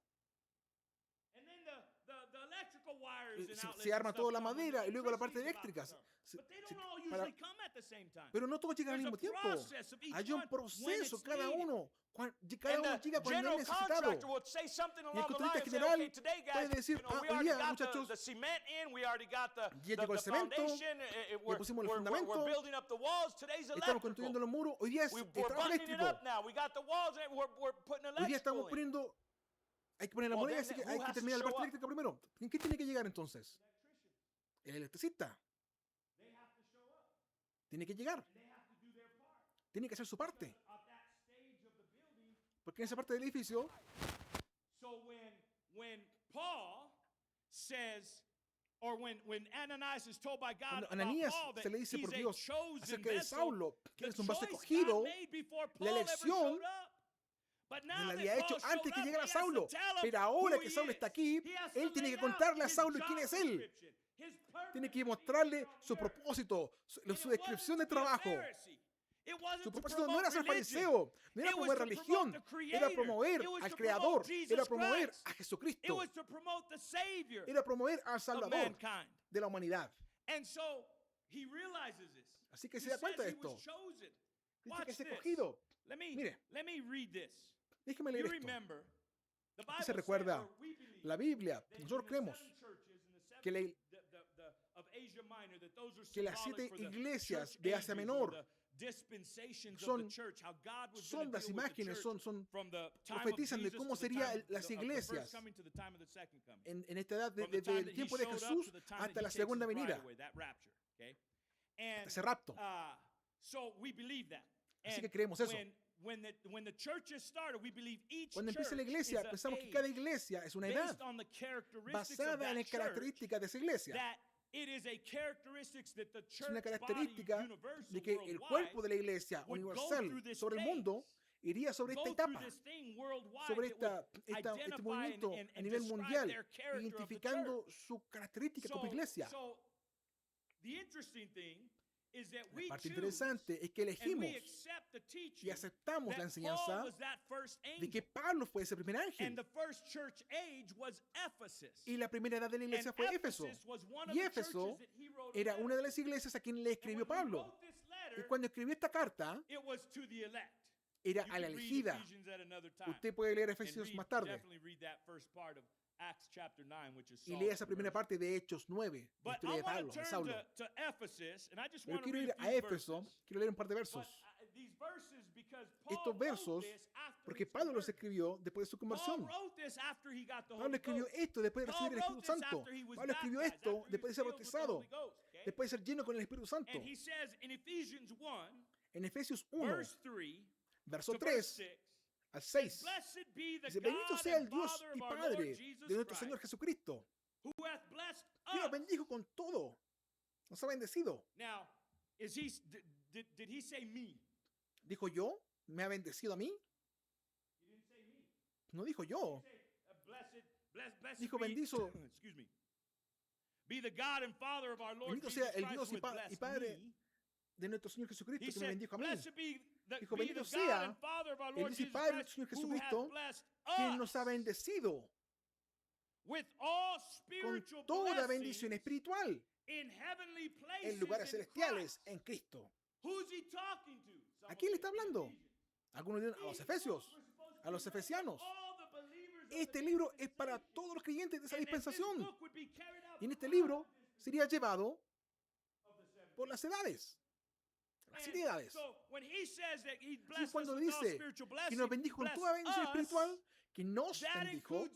And then the electrical wires and outlets Se arma and toda stuff la come, and madera the y luego la parte electricity's eléctrica. about to come. But they don't all para- usually come at the same time. Pero no todos llegan al There's a mismo tiempo. process of each Hay un one when proceso, it's cada needed. uno. Cada And uno the llega cuando general es necesitado. contractor would say something Y el along the contratista lines, say, general okay, today guys, puede decir, you know, we hoy already día, got muchachos, the cement in, we already got the ya llegó el cemento, foundation, ya pusimos el we're fundamento, building up the walls, today's estamos electrical. construyendo los muros, hoy día es We're el trabajo buttoning it eléctrico. up now, we got the walls, and we're putting Hoy día estamos electrical in. poniendo, hay que poner la Well, moneda, then así que who hay que has to terminar la show parte up? eléctrica primero. ¿En qué tiene que llegar entonces? El electricista. They have to show up. Tiene que llegar. They have to do their part. Tiene que hacer su parte. At that stage of the building. Porque en esa parte del edificio, So when Paul says, or when Ananias is told by God cuando about Ananías Paul that se le dice he's por a Dios chosen acerca de vessel, Saulo, que the eres un vaso choice escogido, God made before la Paul ever elección showed up. But now Él la that había hecho Paul antes showed que up, llegara he has to Saulo. tell him Pero ahora who que he Saulo is. está aquí, He has él to tiene lay que contarle a out his Saulo job quién es él. description, his purpose Tiene que to be mostrarle here on su the earth. propósito, su And it descripción de wasn't to be a trabajo. Pharisee. It wasn't Su to propósito no promote era ser religion. fariseo, no era It was promover to religión, promote the era Creator. promover It was al to Creador, promote Jesus era promover Christ. a It Jesucristo, was to promote the Savior era promover al of Salvador mankind. de la humanidad. And so he realizes this. Así que He se da cuenta de says he was esto. chosen. Dice Watch que es this. escogido. Let me Mire. read this. Déjeme You leer esto. remember ¿Qué se recuerda? La Biblia, nosotros creemos que las 7 iglesias de Asia Menor son las imágenes, profetizan de cómo serían las iglesias en esta edad, desde el tiempo de Jesús hasta la segunda venida, ese rapto. Así que creemos eso. Cuando empieza la iglesia, pensamos que cada iglesia es una edad basada en las características de esa iglesia. Es una característica de que el cuerpo de la iglesia universal sobre el mundo iría sobre esta etapa, sobre este movimiento a nivel mundial, identificando su característica como iglesia. La parte interesante es que elegimos y aceptamos la enseñanza de que Pablo fue ese primer ángel. Y la primera edad de la iglesia fue Éfeso. Y Éfeso era una de las iglesias a quien le escribió Pablo. Y cuando escribió esta carta, era a la elegida. Usted puede leer Efesios más tarde. Y lee esa primera parte de Hechos 9, la historia de Pablo, de Saulo. Pero quiero ir a Éfeso, quiero leer un par de versos. Estos versos, porque Pablo los escribió después de su conversión. Pablo escribió esto después de recibir el Espíritu Santo. Pablo escribió esto después de ser bautizado, después de ser lleno con el Espíritu Santo. En Efesios 1, verso 3 al 6, dice: bendito sea el Dios y Padre de nuestro Señor Jesucristo, que nos bendijo con todo, nos ha bendecido. ¿Dijo yo? ¿Me ha bendecido a mí? No dijo yo. Dijo bendito sea el Dios y Padre de nuestro Señor Jesucristo, que me bendijo a mí. Dijo: bendito sea el Dios y Padre de nuestro Señor Jesucristo, quien nos ha bendecido con toda bendición espiritual en lugares celestiales en Cristo. ¿A quién le está hablando? Algunos dicen a los efesios, a los efesianos. Este libro es para todos los creyentes de esa dispensación. Y en este libro sería llevado por las edades. Las 7 edades. Y cuando dice que nos bendijo con toda bendición espiritual, que nos bendijo,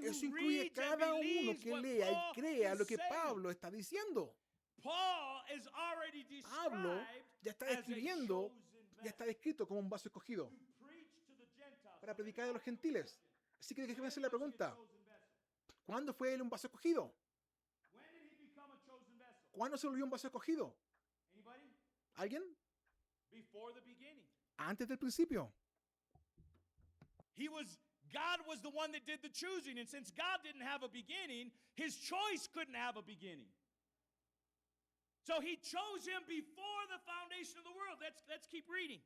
eso incluye cada uno que lea y crea lo que Pablo está diciendo. Pablo ya está describiendo, ya está descrito como un vaso escogido para predicar a los gentiles. Así que déjeme hacer la pregunta: ¿cuándo fue él un vaso escogido? ¿Cuándo se volvió un vaso escogido? ¿Alguien? Antes del principio. God was the one that did the choosing, and since God didn't have a beginning, his choice couldn't have a beginning. So he chose him before the foundation of the world. Let's keep reading.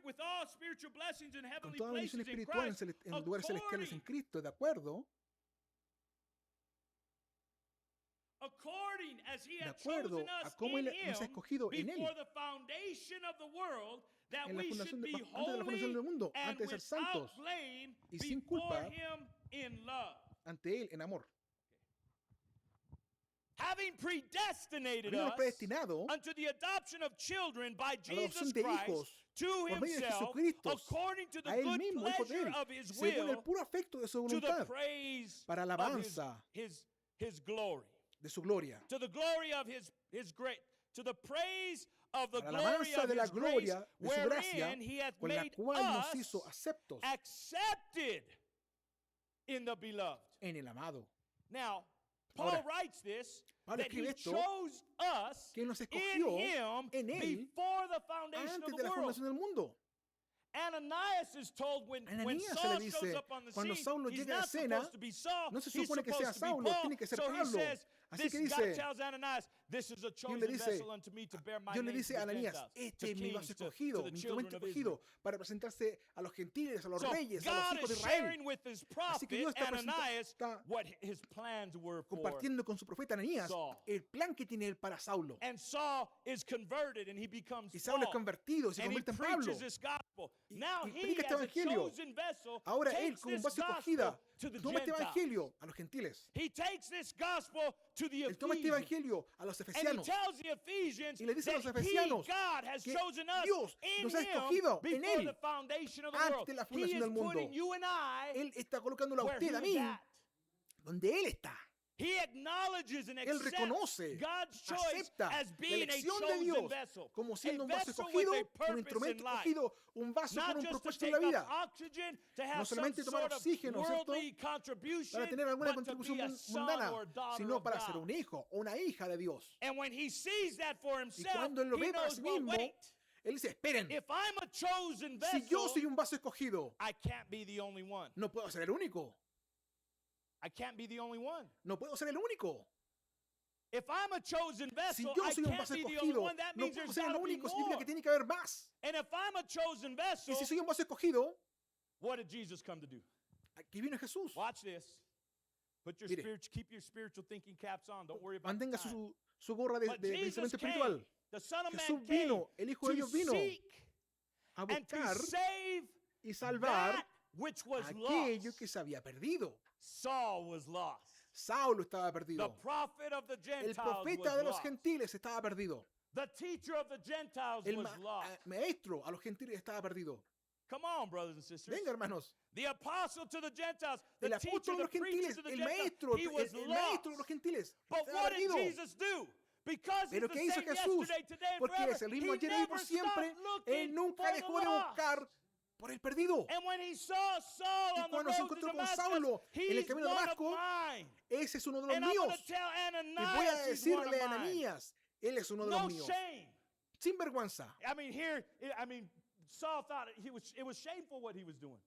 With all spiritual blessings in heavenly Con toda bendición places in espiritual Christ, en lugares celestiales en Cristo, de acuerdo as he had chosen us a cómo in Él nos ha him escogido en Él, before the foundation of the world, that en la we fundación should be antes de la fundación holy del mundo, and antes de ser without santos blame y sin before culpa him in love. ante Él en amor. Having predestinated Habiendo us predestinado unto the adoption of children by a la Jesus adopción de Christ hijos to por medio de himself, Jesucristo, according to the a Él good mismo, hijo de pleasure Él, of his según el will, puro afecto de su to the voluntad, praise para of alabanza his glory, de su gloria, to the glory of his great, to the praise of the para la glory alabanza of de la his grace, gloria de su gracia, wherein he hath con la made cual nos us hizo aceptos accepted in the beloved. en el amado. Now, Paul Ahora, writes this, Pablo that he escribe esto, chose us que Él nos in escogió him en Él before the foundation antes of de the la world. fundación del mundo. Ananias is told when Ananías se Saul le shows dice, up on the cuando scene, Saulo he's llega a la not escena, supposed to be Saul, no se he's supone que sea supposed to be Saulo, Paul. tiene que ser So he Pablo. says, Así que God dice, tells Ananias, this is a Dios le chosen dice, vessel unto me to bear my Dios le name dice to a the Ananías, Gentiles, este to es mi kings, vaso to escogido, the mi children instrumento of Israel. escogido para presentarse a los gentiles, a los So reyes, a los God hijos de is Israel. sharing with his Así que prophet Dios está, Ananias está what his plans were for compartiendo con su profeta Ananías Saul. el plan que tiene él para Saulo. And Saul is converted and he becomes Y Saulo es Paul. convertido y se And he convierte en Pablo. preaches this gospel. Y- Now y he, predica este as a evangelio. chosen vessel, Ahora él, takes como un this vaso gospel escogida, to the toma este Gentiles. evangelio a los gentiles. He takes this gospel to the Él toma este Ephesians. evangelio a los And he efesianos tells the Ephesians y le dice a los that efesianos God has que chosen us Dios in nos ha him escogido en before él the foundation of the antes world. de la He fundación is del mundo. putting you and I Él está colocándolo a where usted, a he mí, is at. donde él está. He acknowledges and Él accepts reconoce, God's choice acepta as la being a elección de chosen Dios vessel. como siendo A un vaso vessel escogido, with a un purpose instrumento in life. escogido, un vaso Not con un just to propósito en take la up vida. oxygen, to No have some solamente tomar sort of oxígeno, ¿cierto? worldly contribution, Para tener alguna but to contribución be a son mundana, or daughter sino of para ser God. un hijo o una hija de Dios. And when he sees that for Y himself, cuando él lo he ve para knows, sí well, mismo, wait, él dice, esperen, if I'm a chosen si yo vessel, soy un vaso escogido, I can't be the only one. no puedo ser el único. I can't be the only one. No puedo ser el único. If I'm a chosen Si vessel, yo I soy un can't vaso be the only escogido, one. That no means puedo there's ser el got to be único, significa more. que tiene que haber más. And if I'm a chosen vessel, Y si soy un vaso escogido, what did Jesus come to do? aquí vino Jesús. Watch this. Put your Mire. keep your spiritual thinking caps on. Don't worry about Mantenga the time. su gorra de But Jesus pensamiento came, espiritual. the Son of Jesús Man came vino, el Hijo de to Dios vino seek a and to buscar save y salvar that which was aquello lost. que se había perdido. Saul was lost. Saulo estaba The perdido. prophet of the El Gentiles profeta was de los lost. gentiles estaba perdido. The teacher of the Gentiles El was lost. maestro a los gentiles estaba perdido. Come on, brothers and sisters. Venga, hermanos. The apostle to the Gentiles, the El teacher, apóstol de the los preacher gentiles, to the el Gentiles, maestro, he was el lost. maestro de los gentiles But estaba what did perdido. Jesus do? Because he's Pero the ¿qué hizo same Jesús? yesterday, today, and Porque forever, es el he mismo ayer y never por siempre. stopped looking Él nunca for dejó the de lost. buscar por el perdido. And when he saw Saul Y on the cuando se road to encontró con Damascus, Saulo en el he's camino de one of Damasco, mine. Ese es uno de los And I'm going míos. to tell Y voy a Ananias he's one of decirle a mine. Ananías, él es uno de No los míos. shame. Sin vergüenza. Saul thought it was shameful what he was doing.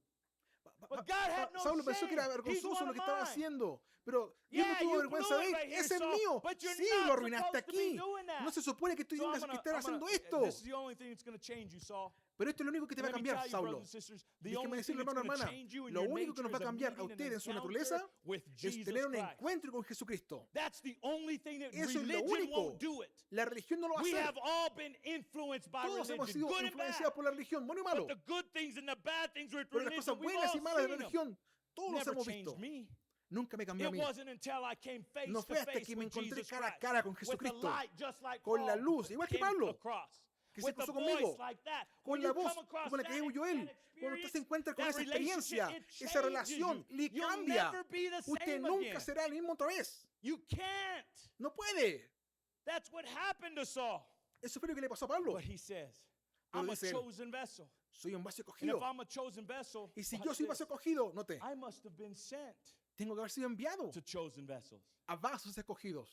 Pa- But God had no Saulo pensó que era shame. He's vergonzoso one lo of que estaba mine. haciendo. Pero Dios no Yeah, tuvo you vergüenza blew de it él. right here, Ese es Saul, mío. but you're Sí, not lo arruinaste supposed to be aquí. doing that. No se supone que tú So tengas que estar haciendo esto. This is the only thing that's going to change you, Saul. Pero esto es lo único que te va a Let me cambiar, tell you, Saulo. brothers and sisters, the Déjeme only thing decirle, that's hermano, going to hermana, change you in lo your único que nature nos va a is a cambiar a meeting, an usted en su encounter naturaleza with es Jesus tener un Christ. encuentro con Jesucristo. That's the only thing that Eso es lo religion único. won't do it. La religión no lo va a We hacer. have all been influenced by Todos hemos religion, sido good and bad. influenciados por la religión, bueno y malo. But the good things and the bad things with Pero las religion, cosas we've buenas all y malas de seen la them. religión, todos los Never hemos changed visto. me. Nunca me cambió a It mí. wasn't until I came face No to fue hasta face que me with encontré Jesus cara a Christ, cara con with the Jesucristo, light, just like con la Paul luz, igual que came Pablo, across, que se with a cruzó conmigo, voice like that. con When la you voz come across como la que that, digo yo él. that Cuando usted se experience, encuentra con that esa relationship, experiencia, it esa changes relación, you. le You'll cambia. never be the Usted same nunca again. será el mismo otra vez. You can't. No puede. That's what happened to Saul. Eso fue lo que le pasó a Pablo. But he says, Pero I'm a dice él, chosen vessel. Soy un vaso And if escogido. I'm a chosen vessel, Y si watch yo soy un this, vaso escogido, note, I must have been sent tengo que haber sido enviado to chosen vessels. a vasos escogidos.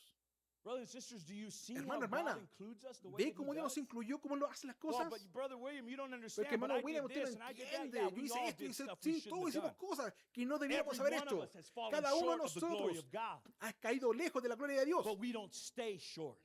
Brothers and sisters, do you see Hermano, how God hermana, includes us the way ¿Ve that cómo he Dios nos does? incluyó, cómo lo hace las Well, cosas? but Brother William, you don't understand, Porque but hermano I William, did usted this no and I did that. entiende. Yeah, Yo we hice all esto, did hice, stuff we sí, shouldn't todos have hicimos done. cosas que no debíamos Every saber one esto. of us has fallen Cada uno de short of the glory nosotros of God, ha caído lejos de la gloria de Dios. but we don't stay short.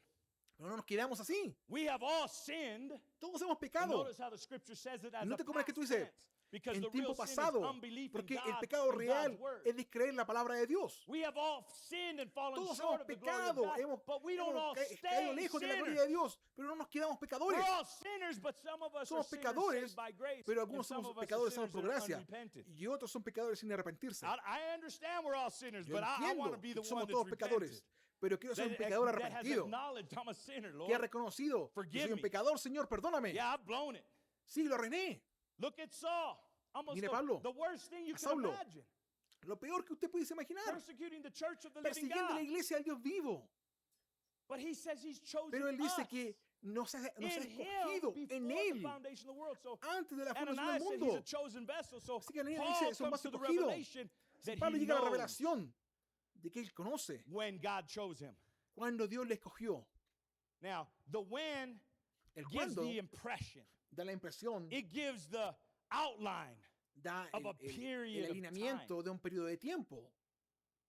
Pero no nos quedamos así. We have all sinned. Todos hemos And pecado. notice how the scripture says it as No a te comas que past tú dices, tense. Because En the tiempo real sin is pasado. unbelief in Porque el God pecado and real God's word. es descreer la palabra de Dios. We have all sinned and fallen Todos short hemos of the glory of pecado, God, but we don't all caído stay lejos de la gloria sinners. de Dios, pero no nos quedamos pecadores. We're all sinners, but some of us are Somos sinners pecadores, saved by grace, pero and algunos some somos of us are pecadores salvos sinners por that are gracia unrepentant. y otros son pecadores sin arrepentirse. I understand we're all sinners, Yo but I want to entiendo be que the somos one todos that's pecadores, repented. pero quiero ser un That pecador has arrepentido, acknowledged I'm a sinner, que ha Lord. reconocido que Forgive soy un me. pecador, Señor, perdóname. Yeah, I've blown it. Sí, lo arruiné. Look at Saul. Almost Mire, Pablo, the worst thing you a can Saulo. imagine. Lo peor que usted pudiese imaginar, Persecuting the church of the living persiguiendo God. la iglesia del Dios vivo. But he says he's chosen Pero él dice us que nos ha in escogido him en before the él foundation of the world. So antes de la fundación Ananias del said he's mundo. a chosen vessel. So Así que Ananías Paul dice, es un comes vaso to the escogido. revelation that Pablo he llega a la knows revelación de que él conoce when God chose him. cuando Dios le escogió. Now, the when El gives cuando the impression. da la impresión, It gives the outline da of a el period of alineamiento de un periodo de tiempo.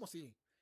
como si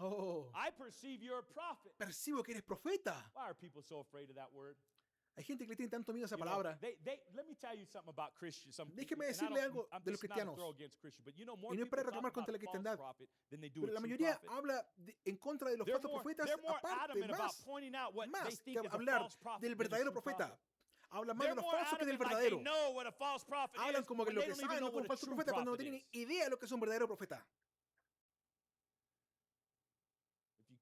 Oh, I perceive you're a prophet. percibo que eres profeta. Why are people so afraid of that word? Hay gente que le tiene tanto miedo a esa palabra. Let me tell you something about Christians. Déjeme decirle algo de los cristianos. Y no es para reclamar contra la cristiandad. Pero la mayoría habla en contra de los falsos profetas, aparte más que hablar del verdadero profeta. Hablan más de los falsos que del verdadero. Hablan como que lo que saben no es un falso profeta cuando no tienen idea de lo que es un verdadero profeta.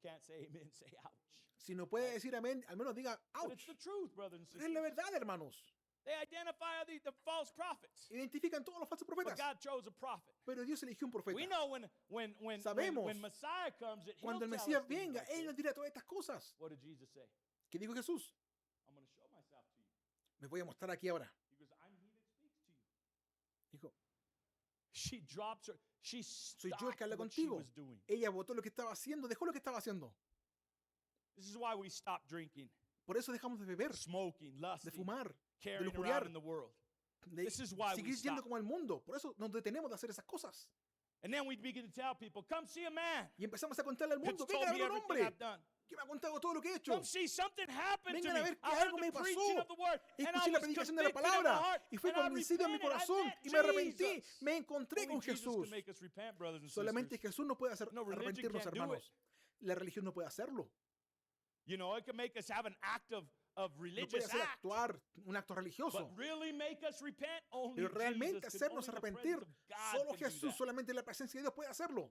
Can't say amen, say ouch. Si no puede decir amén, al menos diga But it's ouch. the truth, brothers and Es sisters. la verdad, hermanos. They identify the false prophets. Identifican todos los falsos But profetas. God chose a prophet. Pero Dios eligió un profeta. We know Sabemos, when Messiah comes, that Cuando el he'll tell Mesías us things venga, like Él this. nos dirá todas estas cosas. What did Jesus say? ¿Qué dijo Jesús? I'm going to show myself to you. Me voy a mostrar aquí ahora. He goes, I'm he that speaks to you. Dijo, She drops her. She soy yo el stopped que habla what she contigo. was doing. Ella votó lo que estaba haciendo, dejó lo que estaba haciendo. This is why we stop drinking, Por eso dejamos de beber, smoking, de lusting, fumar, de carrying lujuriar, around in the world. de This is why we seguir yendo stop. como al mundo. Por eso nos detenemos de hacer esas cosas. And then we begin to tell people, come see a man Y empezamos a contarle al that's mundo, told vengan a me ver un everything hombre I've done. que me ha contado todo lo que he hecho. Come see, something happened to Vengan me. a ver que I heard algo the me preaching pasó. of the word, and I Escuché la was predicación de la convicted in my palabra heart, y fui and I convencido en mi repented. I corazón met y me arrepentí. Jesus. Me encontré Only con Jesus Jesús. can make us repent, brothers and Solamente sisters. Jesús no puede hacer No, religion arrepentirnos, can't do hermanos. La religión no puede hacerlo. You know, it can make us have an act of No puede religious hacer act. actuar un acto religioso. But really make us repent, only Pero realmente Jesus can, hacernos only the arrepentir, presence of God solo can do Jesús, that. solamente la presencia de Dios puede hacerlo.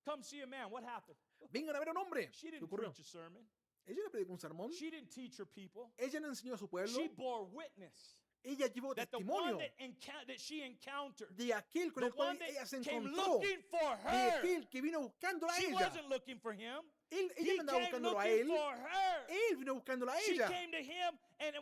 Come see a man. What happened? Vengan a ver a un hombre. She ¿Qué didn't ocurrió? preach a sermon. Ella no predicó un sermón. She didn't teach her people. Ella no enseñó a su pueblo. She bore witness Ella llevó that the one testimonio that she encountered, de aquel con the el cual one ella that se came encontró. looking for De her. aquel que vino buscándola a She ella. wasn't looking for him. Ella He no andaba came buscándolo a looking él. for her. Él vino buscándola a She ella. came to him and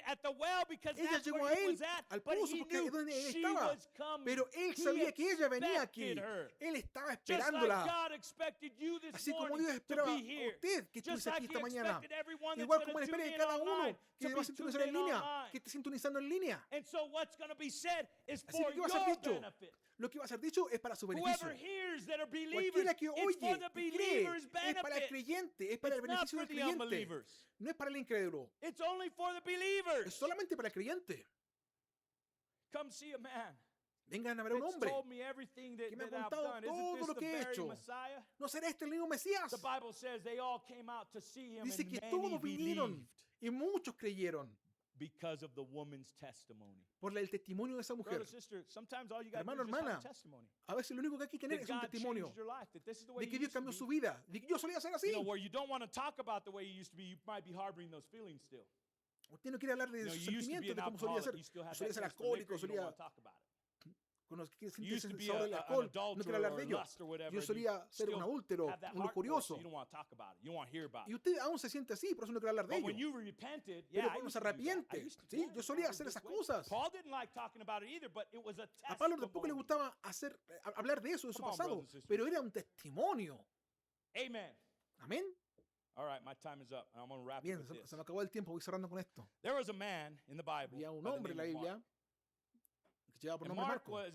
at the well because Ella that's llegó where a he él, was at. al But pozo, he porque ahí knew es donde él she estaba. was coming. Pero él He sabía que ella venía aquí. expected her. Él estaba Just like esperándola. God expected you this Así como morning Dios to esperaba be a here. usted que Just estuviese aquí like esta he mañana. expected everyone that's Igual going como to le espera tune de in cada online uno que to va a be sintonizar tuned en in línea, online. que esté sintonizando en línea. And so what's going to be said is Así for que ¿qué va a ser your dicho? benefit. Lo que va a ser dicho es para su beneficio. Whoever hears that are believers, Cualquiera que it's oye for the y cree believer's es para el benefit. creyente, es para el It's not beneficio for del the creyente. unbelievers. No es para el incrédulo, It's only for the es believers. solamente para el creyente. Come see a man Vengan a ver a un that's hombre. told me everything that que me ha I've contado done. Isn't todo this lo the que he very hecho. Messiah? ¿No será este el mismo Mesías? The Bible says they all came out to see him Dice and que many todos vinieron believed y muchos creyeron because of the woman's testimony. por el testimonio de esa mujer. Brother, sister, sometimes all you got to Hermano, do is just have a hermana, testimony. A veces lo único que hay que tener That es un God testimonio changed your life, that this is the way de you que Dios used to cambió be. su vida, de que yo solía ser así. You know, where you don't want to talk about the way you used to be, you might be harboring those feelings still. Usted no quiere hablar de You know, sus you used to be sentimientos, an de cómo solía alcoholic, ser. you still have Solía that ser taste for liquor, alcohólico, you don't solía want to talk about it. con los que You sienten used to el be sabor del an alcohol, no adulterer quiere hablar or de a ello. lust or whatever. Yo and solía you ser un still adúltero, have that un heart for it, so lujurioso. you don't want to talk about it. You don't want to hear about Y it. usted aún se siente así, por eso no quiere hablar de But when ello. you repented, Pero yeah, I cuando used se to do that. I arrepiente, used to do sí, that. yo solía I hacer was esas this way. cosas. Paul didn't like talking about it either, but it was a A Pablo tampoco le testimony. gustaba hablar de eso, de su Come on, pasado, brothers and sisters. pero era un testimonio. Amen. Amén. All right, my time is up, and I'm going to wrap it Bien, with se this. me acabó el tiempo, voy cerrando con esto. There was a man in the Bible Había un by the hombre en name la of Mark. Biblia que llevaba por And nombre Mark Marco,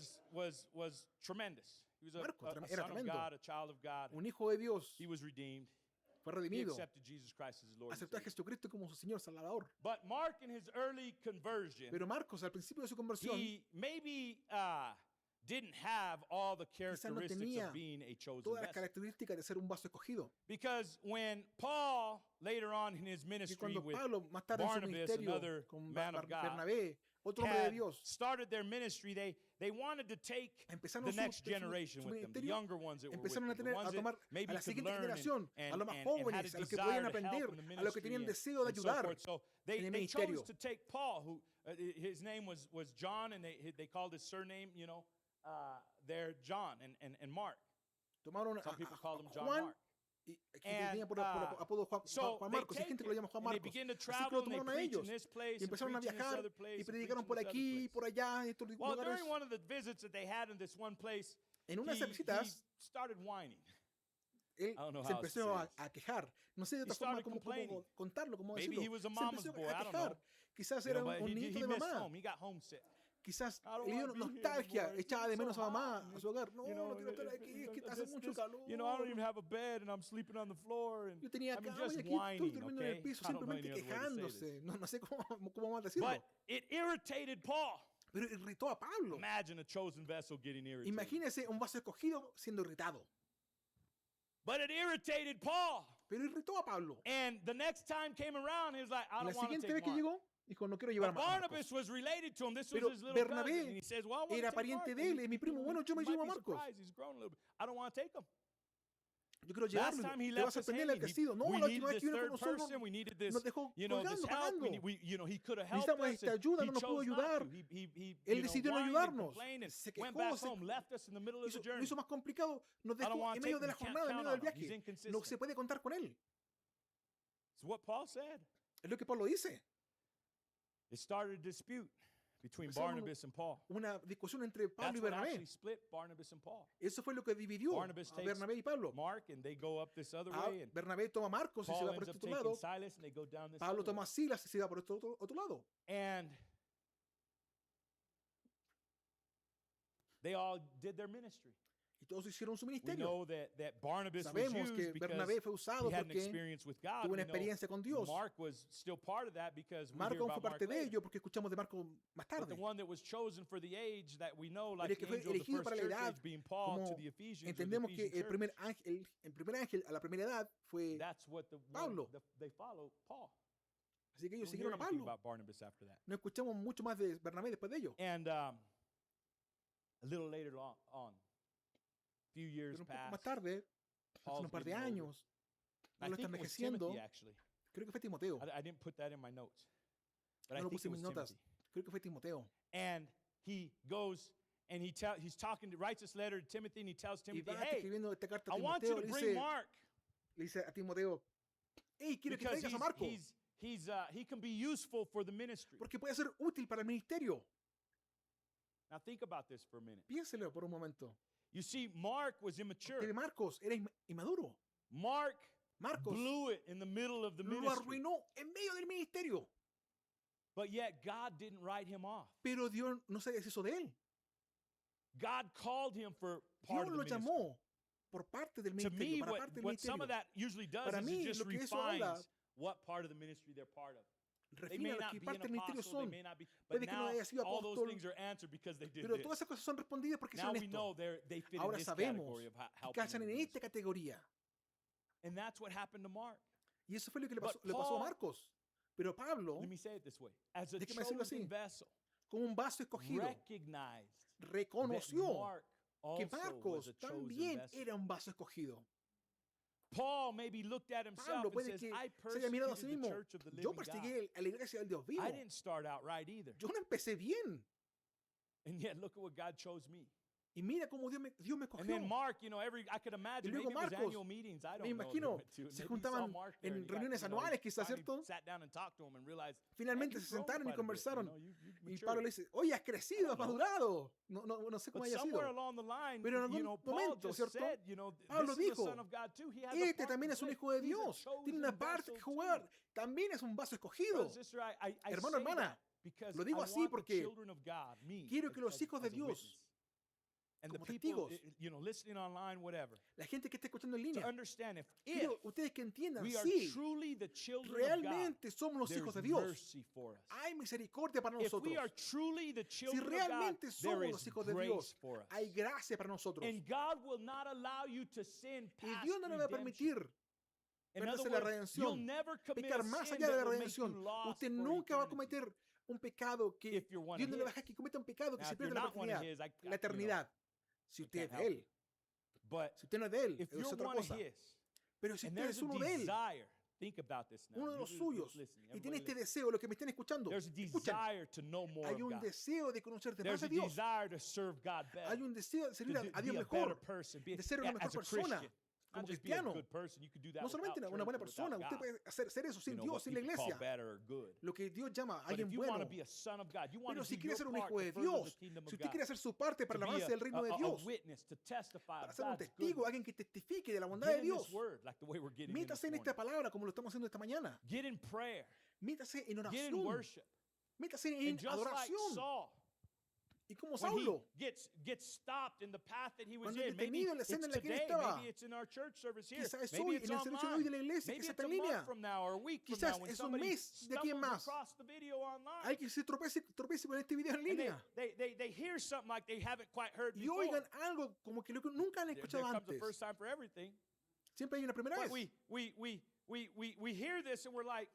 was tremendous. He was Marco a era son of tremendo. God, a child of God. un hijo de Dios, He was redeemed. fue He redimido, accepted Jesus Christ as his Lord and aceptó a Savior. Jesucristo como su Señor Salvador. But Mark, in his early conversion, Pero Marcos, al principio de su conversión, he maybe didn't have all the quizás no characteristics tenía of being a chosen todas las vessel. características de ser un vaso escogido. Because when Paul, later on in his Y ministry cuando with Pablo, más tarde en su Barnabas, ministerio another con man of God, Bernabé, otro hombre de had Dios, started their ministry, they wanted to take empezaron the su, next su generation ministerio, with them, the younger ones that were with empezaron them, a the tener, a ones that tomar maybe a la could siguiente learn generación, a los más and had jóvenes, a a los que desire podían to help aprender, in the a los que tenían ministry deseo de and so ayudar forth. So en el they chose ministerio. to take Paul, who his name was John, and they called his surname, there John and Mark. Tomaron Some people called him John Juan, Mark. y que And, tenía por apodo So Juan they Marcos, hay take gente que lo it, llama Juan and they Marcos. begin to Así que travel, lo and they tomaron a preach in ellos. this place, Y and empezaron a preach in this viajar other place, y and predicaron preach por in this other aquí y place. por allá, en estos Well, lugares. during one of the visits that they had in this one place, En una de esas he visitas, started whining. él I don't know se how else to empezó say a quejar. No sé de He otra forma started cómo complaining. contarlo, cómo Maybe decirlo. he was a Se mama's empezó boy, a I don't quejar. know. Quizás You era know, un but niñito he de missed mamá. home. He got homesick. Quizás I don't le dio wanna be here nostalgia, anymore. It's echaba de so menos a hot mamá, and a su hogar. No, you know, no quiero estar aquí, es que hace mucho this, calor. you know, I don't even have a bed and I'm sleeping on the floor. And Yo tenía I mean, cama y just aquí estoy whining, durmiendo en el okay? piso, I don't know any simplemente other way to say quejándose. this. No sé cómo más decirlo. But it irritated Paul. Pero irritó a Pablo. Imagine a chosen vessel getting irritated. Imagínese un vaso escogido siendo irritado. But it irritated Paul. Pero irritó a Pablo. And the next time came around, he was like, I Y la don't want to siguiente take vez que Mark. llegó, dijo, no quiero llevar a But Marcos. Barnabas was related to him. This was Pero his little cousin. Bernabé And he says, well, I want era to take Mark. pariente de él, es mi primo. Bueno, yo me You might llevo a be Marcos. surprised. He's grown a little bit. I don't want to take him. Yo quiero Last llevarlo. time he Te va a left us sorprender el hanging. crecido. No, We la needed última vez this que vino con third nosotros person. We needed this, nos dejó you know, this colgando, help. pagando. You know, he could have helped Necesitamos us. esta and ayuda, he no nos pudo chose not ayudar. to. He Él you know, decidió no whined and ayudarnos. complained and Se went quejó, back se home, left us in the middle of the lo journey. hizo más complicado. Nos I don't dejó want en to medio take de him. la You can't jornada, en count medio del on him. He's viaje. inconsistent. No se puede contar con él. It's what Paul said. Es lo que Pablo dice. It started a dispute between Empezamos Barnabas and Paul. Una discusión entre Pablo That's y what Bernabé. actually split Barnabas and Paul. Eso fue lo que dividió Barnabas a takes Bernabé y Pablo. Mark and they go up this other way, and Bernabé toma a Marcos y se Paul va por ends este up otro taking lado. Silas and they go down this Pablo other toma way. a Silas y se va por este otro lado. And they all did their ministry. Y todos hicieron su We ministerio. know that Barnabas was Sabemos used que because Bernabé fue usado he had an porque experience with God. tuvo We una know experiencia con Dios. Mark was still part of that because we hear Marco fue about Mark parte de later. ello porque escuchamos de Marco más But tarde. the one that was chosen for the age that we know, like el the que fue angel of the elegido first para la church edad, age being Paul to como the Ephesians, or the entendemos que Ephesian el primer church, ángel a la primera edad fue that's what Pablo. they followed Paul. así que ellos We don't hear siguieron a anything Pablo. about Barnabas after that. No escuchamos mucho más de Bernabé después de ello. And a little later on, a few years Pero un poco más passed. tarde, hace Paul's un par de getting older. años, I Pablo está think it was envejeciendo. Timothy, actually. Creo que fue Timoteo. I didn't put that in my notes, but No I lo think puse it en was mis notas. Timothy. Creo que fue Timoteo. And he goes and writes this letter to Timothy, and he tells Y Timothy, va hey, escribiendo esta carta a I want you Timoteo. to Le bring dice, Mark a Timoteo, hey, quiero que because traigas a Marco. he can be useful for the ministry. Porque puede ser útil para el ministerio. Now think about this for a minute. Piénselo por un momento. You see, Mark was immature. Porque Marcos era inmaduro. Marcos Blew it in the middle of the lo ministry. arruinó en medio del ministerio. But yet God didn't write him off. Pero Dios no se deshizo de él. God called him for part Dios of the lo ministry. llamó por parte del To me, ministerio, para parte del what some of ministerio. that usually does Para is mí, it just lo que eso refines habla- what part of the ministry they're part of. They Refina may lo not que be parte del an ministerio apostle, they son. may not be, but Puede que no now haya sido all those apóstol, things are answered because they did Pero this. todas esas cosas son respondidas porque Now hicieron we know esto. they fit in Ahora this sabemos category of que helping calzan in en the esta ministry. categoría. And that's what happened to Mark. Y eso fue lo que But le pasó a Paul- Marcos. Pero Pablo, Let me say it this way. As a Déjeme decirlo chosen así. vessel, como un vaso escogido, recognized that reconoció Mark que also was Marcos a chosen también vessel. era un vaso escogido. Paul maybe looked at himself Pablo and puede says, que I se haya mirado a sí persecuted the mismo. church of the Yo living God. persiguí a la iglesia del Dios vivo. I didn't start out right either. Yo no empecé bien. And yet look at what God chose me. Y mira cómo Dios me And then escogió. Mark, I could imagine luego maybe it was Marcos, annual meetings. I don't me know. imagino, if they went to. se Maybe he saw juntaban Mark there en and he got, reuniones he anuales, quizás, finally ¿cierto? sat down and talked to him and realized, Finalmente "Hey, se you've grown sentaron y quite a bit, conversaron. you've Y matured." Pablo le dice, oye, has crecido, has I don't know. madurado. No sé cómo But haya somewhere sido. along the line, Pero en algún Paul momento, just ¿cierto? said, Pablo this is the dijo, Son of God too. He has a Este part también to es un play. hijo de He's a Dios. chosen Tiene una parte vessel que jugar. too. También es un vaso escogido. Brothers and sisters, I Hermano, say hermana, that because lo digo I así want the porque children of God, me, quiero que los as hijos de a Dios, witness, and the como people, testigos, listening online, whatever, la gente que está escuchando en to línea, understand if quiero ustedes que entiendan, we are sí, truly the children of God, realmente somos los there's hijos de Dios. mercy for us. Hay misericordia para If nosotros. we are truly the Si children of God, realmente there somos is los hijos de grace Dios, for us. hay gracia para nosotros. And God will not allow you to sin Y past Dios no le va a redemption. permitir In perderse other la words, you'll redención, never commit pecar a más sin allá de that la will make you redención. lost Usted for nunca va a eternity. cometer un pecado que If you're one Dios of no le va a His. dejar que cometa un pecado que Now, se if you're pierde la not one of eternidad. His, La eternidad. Si I usted es can't de help Él. it. But Si usted no es de Él, if es you're otra one of cosa. His, Pero si and usted there's es a uno de Él, desire, think about this now. uno de You los who's suyos, listening, y tiene everybody este listen. deseo, los que me estén escuchando, There's a escuchen, desire to know more hay of un God. deseo de conocerte más There's de a Dios. desire to serve God better. Hay un deseo de servir to a Dios be a better mejor, person, de ser una mejor as a persona, Christian. como Not just be a cristiano. good person. You could do that No solamente without una buena church or persona, without usted God. puede hacer eso sin You know, Dios, what sin la people call iglesia. better or good. Lo que Dios llama a But alguien if you want bueno. to be a son of God, you want Pero to si do quiere your ser un part hijo to de further the Dios, kingdom si of usted God. quiere hacer su parte para To el be avance del reino de a Dios, witness, to testify para of ser un God's testigo, goodness. alguien que testifique de la bondad Get de in Dios, this word, like the way we're getting in this métase en esta morning. palabra como lo estamos haciendo esta mañana. Get in prayer. Métase en Get in oración. worship. Métase en And just like adoración. Saul, Y como when he Saulo, gets stopped in the path that he was cuando es in. Maybe detenido en la it's escena en la que él today, estaba. maybe it's in our church service here, Quizás es maybe hoy, it's en el servicio de hoy de la online, iglesia, maybe quizás it's está a en línea. month from now or a week from Quizás now when es un somebody mes de aquí en stumbles más. across the video online. Hay que se tropiece con este video en And línea they hear something like they haven't quite heard y before. oigan algo como que lo que nunca han There escuchado comes the antes. first time for everything. Siempre hay una primera But vez. we hear this and we're like,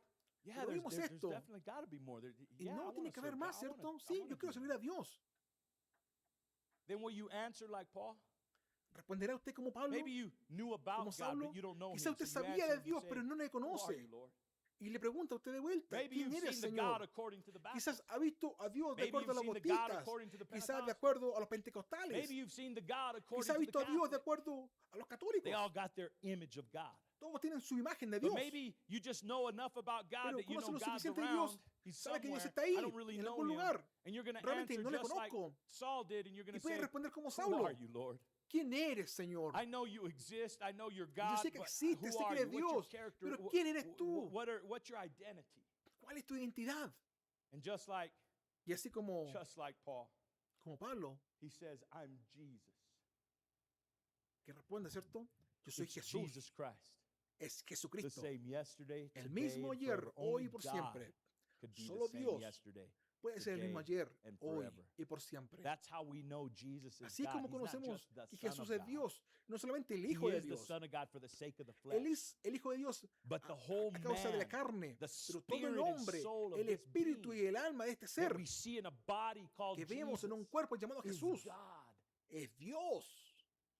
yeah, Pero there's oímos esto. definitely got to be more. Y no, tiene que haber más, ¿cierto? Sí, yo quiero servir a Dios. Then will you answer like Paul? ¿Responderá usted como Pablo? Maybe you knew about Como God, Saulo. but you don't know him. Quizá usted So you sabía answer de and you Dios, say, pero no le "Who are conoce. you, Lord?" Y le pregunta a usted de vuelta, Maybe ¿quién you've eres, seen the God Señor? according to the Baptist. Quizás ha visto a Dios de Maybe acuerdo a los you've seen the God bautistas, according to the quizás de Pentecostals. acuerdo a los pentecostales, Maybe you've seen the God according quizás ha to the visto a Dios de Catholic. acuerdo a los católicos. They all got their image of God. Todos tienen su imagen de But Dios. maybe you just know enough about God Pero that you conoce know lo God's suficiente de around. Dios, He's sabe que Dios somewhere. está ahí, I don't really en know algún him. lugar. And you're going to Realmente answer no le just like conozco. Saul did, and you're going Y to puede say, responder como "Who Saulo. are you, Lord? ¿Quién eres, Señor? I know you exist. I know you're Yo God, sé que but existe, who sé que are eres you? What's your Dios, character? pero ¿quién eres tú? What's your identity?" ¿Cuál es tu identidad? And just like Y así como Paul, Pablo, he says, "I'm Jesus." que responde, ¿cierto? Yo soy It's Jesús, Jesus Christ. es The Jesucristo. same yesterday, El today, mismo and ayer, forever. hoy Only y por God siempre. could be Solo the same Dios yesterday. Puede ser el mismo today, ayer, and hoy forever. y por siempre. That's how we know Jesus is Así God. como He's not conocemos just the que Son Jesús of es God. Dios, no solamente el He Hijo de is the Dios. Son of God for the sake of the Él flesh. es el Hijo de Dios But the a whole causa de la man, carne, the pero todo el spirit and hombre, soul of el this espíritu being y el alma de este that ser we see in a body called que vemos en un Jesus cuerpo llamado is Jesús God. es Dios.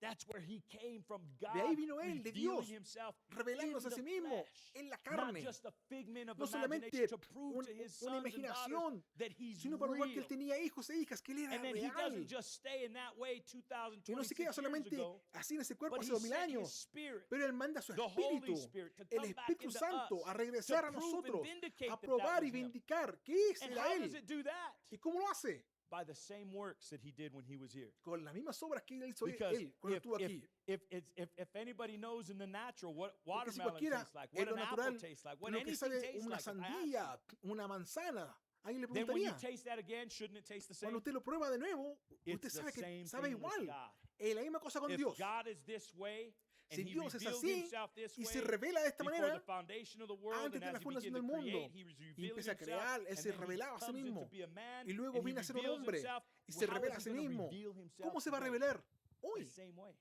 That's where he came from, God, De ahí vino él, de revealing Dios, himself revelándose a in sí the mismo flesh. en la Not carne. just a figment of No solamente imagination to prove to his una sons and daughters imaginación, that he's sino para probar que real. él tenía hijos e hijas, que él era And then he real. doesn't just stay in that way Y no se 2026 queda years solamente ago, así en ese cuerpo but hace he 2000 sent his años, spirit, pero él manda a su the Holy espíritu, Spirit, to el come back Espíritu into Santo, us, a regresar to a prove and nosotros, vindicate a that that probar y was him. vindicar que ese And era how does él. it do that? ¿Y cómo lo hace? By the same works that he did when he was here. Con las mismas obras que él hizo Because él cuando estuvo aquí. if anybody knows in the natural what Porque si watermelon cualquiera tastes like, en what lo an natural, apple tastes like, what lo que anything sabe tastes una like, if I ask sandía, una manzana, alguien le you, then when you preguntaría. taste that again, shouldn't it taste the same? Cuando usted lo prueba de nuevo, It's usted the sabe que same sabe thing with igual. God. Es la misma cosa con If Dios. God is this way, and Si he Dios es revealed así himself this y way se revela de esta before manera, the foundation of the world, antes and de as la he fundación began del to mundo, create, he was y revealing empieza a himself, crear, él and se then he revelaba a sí comes into mismo, be a man, y luego and he viene a ser un reveals hombre, himself. y se How revela is a he sí gonna mismo. reveal himself ¿Cómo se va a today? revelar The hoy? same way.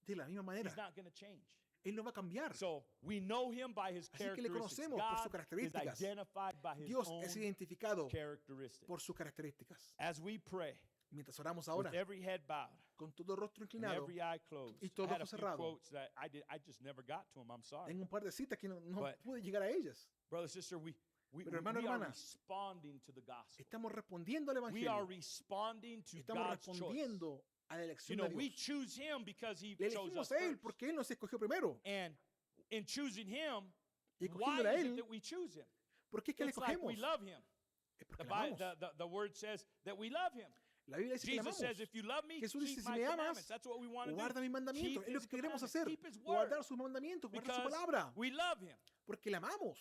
De la misma manera. He's not going to change. Él no va a cambiar. So we know him by his Así que le characteristics. conocemos por sus God is características. identified by his Dios own es identificado characteristics. por sus características. As we pray, Mientras oramos with ahora, every head bowed con todo el rostro and inclinado, every eye closed, y todo I had a ojo few cerrado. quotes that I just never got to them. I'm sorry. tengo un par de citas que no But- pude llegar a ellas. Brother, sister, we Pero hermano, are hermana, responding to the gospel. Estamos respondiendo al We are Evangelio. responding to Estamos God's choice. respondiendo a la You elección know, de we Dios. choose him because he Le chose us elegimos a Él first. porque Él nos escogió primero. And in choosing him, Y why escogiéndole a is it Él, that we choose him? ¿por qué es que le It's like we escogemos? love him. Es porque The, le amamos. the word says that we love him. La Biblia dice que le Jesus amamos. says, if you love me, Jesús dice, keep si my me commandments. amas, That's what we want to guarda do. mis mandamientos. Keep Es lo his que queremos commandments. hacer. Keep his word. Guardar sus mandamientos, guardar su Because palabra. we love him. Porque le amamos.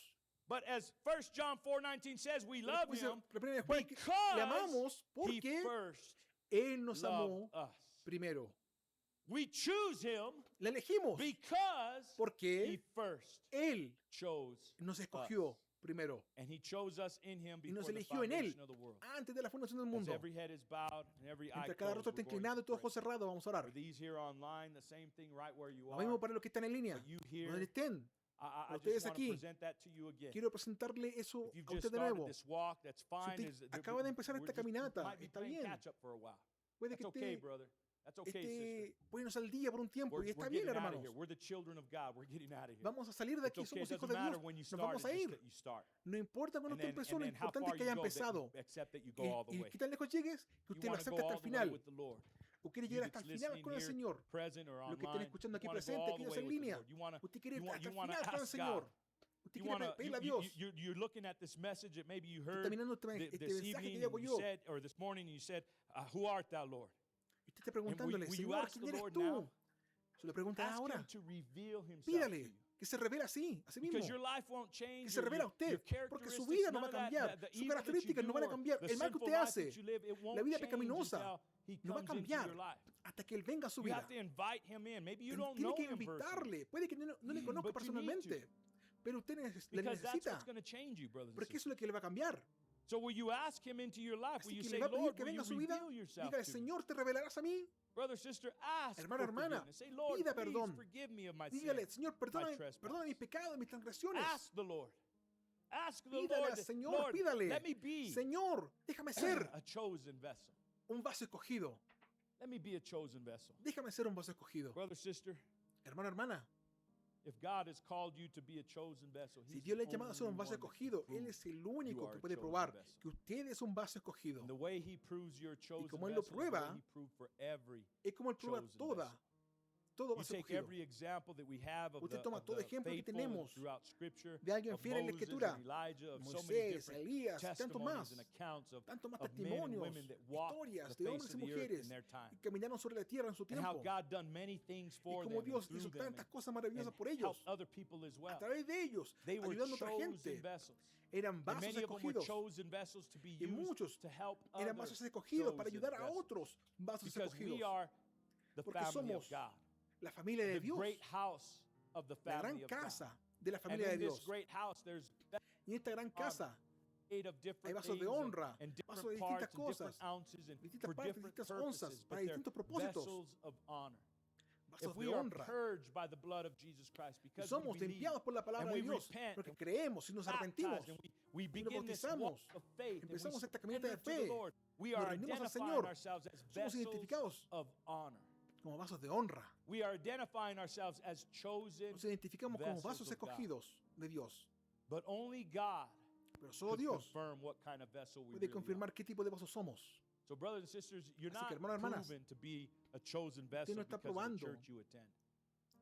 But as 1 John 4:19 says, we love Dice him la primera de Juan que because le amamos he porque first Él nos loved amó us. primero. We choose him Le elegimos because he porque first Él chose nos us. escogió primero And he chose us in him y nos before the eligió en Él foundation of the world. antes de la fundación del As mundo. every head is bowed and every eye Mientras cada closed, rostro we're está going inclinado y to todo pray. ojo cerrado, vamos a orar. For these here online, the same thing right where you Lo are. mismo para los que están en línea. But you here, Donde estén, I ustedes just want to aquí, present that to you again. quiero presentarle eso If you've a just usted de started nuevo. this walk, that's fine. usted acaba de empezar esta caminata, might be está playing bien. catch up for a while. Puede That's que okay, esté, brother. That's okay, sister. ponernos al día por un tiempo y We're está bien, getting out of hermanos. here. We're the children of God. We're getting out of here. Vamos a salir de It's aquí, okay. It somos hijos doesn't de matter Dios. when you Nos start. vamos It's a just ir. that you start. No importa cuando And usted then, empezó, lo how importante far es que you haya go, that empezado. you accept that you go all the Y way. qué tan lejos llegues, que You usted lo want to go acerca hasta all el the way final. with the Lord. O quiere You llegar that's hasta el final listening con el here, Señor. present or Lo que estén online, escuchando aquí you wanna go presente, all the aquellos way en with the línea. Lord. You wanna- Usted quiere you ir want- hasta you el wanna final con el ask Señor. God. Usted You quiere wanna, pedirle a Dios. you're looking at this message that maybe you Usted heard está mirando este this mensaje evening que hago and you yo. said, or this morning and you said, who art thou, Lord? Y usted está preguntándole, will you Señor, ask ¿quién the eres Lord tú? now? Se lo pregunta Ask ahora. him to reveal himself to Pídale you. que se revela así, a sí mismo, Because your life won't change. que se revela a usted, porque su vida no va a cambiar, sus características no van a cambiar, el mal que usted hace, la vida pecaminosa, no va a cambiar hasta que Él venga a su You vida. have to invite him in. Maybe you don't Tiene know que him personally. invitarle, puede que no le conozca But you need personalmente, pero usted le Because that's necesita, what's going to change you, brothers and porque sisters. eso es lo que le va a cambiar. So will you ask him into your life? Will Así you que say, le va a pedir Lord, que will venga you a su vida, reveal yourself dígale, to me? Señor, ¿te revelarás a mí? Brother, sister, ask Hermano, for hermana, forgiveness. Say, Lord, pida please perdón. forgive me of my Dígale, sins, Señor, my perdona trespasses. mis pecados, mis transgresiones. Ask the Lord. Ask the Pídale Lord, al that, Señor, Lord, pídale. let me be Señor, déjame ser a chosen vessel. un vaso escogido. Let me be a chosen vessel. Déjame ser un vaso escogido. Brother, sister, Hermano, hermana, if God has called you to be a chosen vessel, si He's Dios le ha the llamado a ser un only vaso one that can escogido, prove Él es el you único are que a puede chosen probar vessel. que usted es un vaso escogido. And the way He proves you're a chosen como Él lo vessel is the way prueba, He proved for every Es como Él prueba chosen todo You vaso take escogido. every example that we have of Usted the, toma of todo the ejemplo que faithful tenemos throughout Scripture, de alguien of fiel en la Moses Escritura, and Elijah, of so many Moisés, different Elías, tanto testimonies más, and accounts of, tanto más of men and testimonios, women that walked historias the de face hombres y of the earth in mujeres their time. que caminaron sobre la tierra en su And how tiempo. God done many things Y for como them and Dios through hizo them tantas and, cosas maravillosas and por helped ellos, other people as a well. través de ellos, They were ayudando a otra chosen gente. vessels. Eran And vasos many of them were escogidos. chosen vessels to be Y used muchos to help eran others vasos escogidos para chosen ayudar a vessels. otros vasos Because we escogidos. are the Porque family of somos God. la familia de The Dios, great house of the la family gran of God. casa de la And familia de in this Dios. great house, there's Y en esta gran casa made of hay different vasos de things honra, and vasos de different distintas parts and different cosas, ounces and distintas for partes, different distintas onzas, purposes, para but they're distintos propósitos. vessels of honor. vasos If de we are honra. purged by the blood of Jesus Christ Y because somos we believe limpiados por la palabra and de we Dios, repent porque and creemos y nos arrepentimos, baptized and we y nos begin this walk bautizamos, of faith and we empezamos esta caminata de surrender to the fe, Lord, we nos are rendimos al identifying Señor, ourselves as somos vessels identificados of honor. como vasos de honra. We are identifying ourselves as chosen Nos identificamos como vessels vasos of God. escogidos de Dios. But only God Pero solo could Dios confirm what kind of vessel we puede really are. confirmar qué tipo de vasos somos. So brothers and sisters, you're Así que, not hermanos, hermanas, proven to be a chosen vessel no está because of the probando church you attend.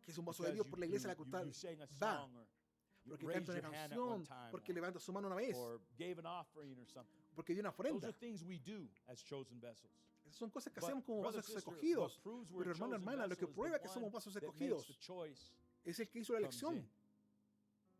Que es un vaso de Dios por la iglesia a la que you usted sang a va, song or you porque raised canta your una hand at one canción, time porque levanta su mano una vez, or gave an offering or something. porque dio una Those ofrenda. are things we do as chosen vessels. Esas son cosas que But, hacemos como brother, vasos sister, escogidos. what proves we're Pero a hermano, chosen hermana, lo que vessel is prueba the que somos one vasos that escogidos makes the choice es el que hizo la comes elección. in.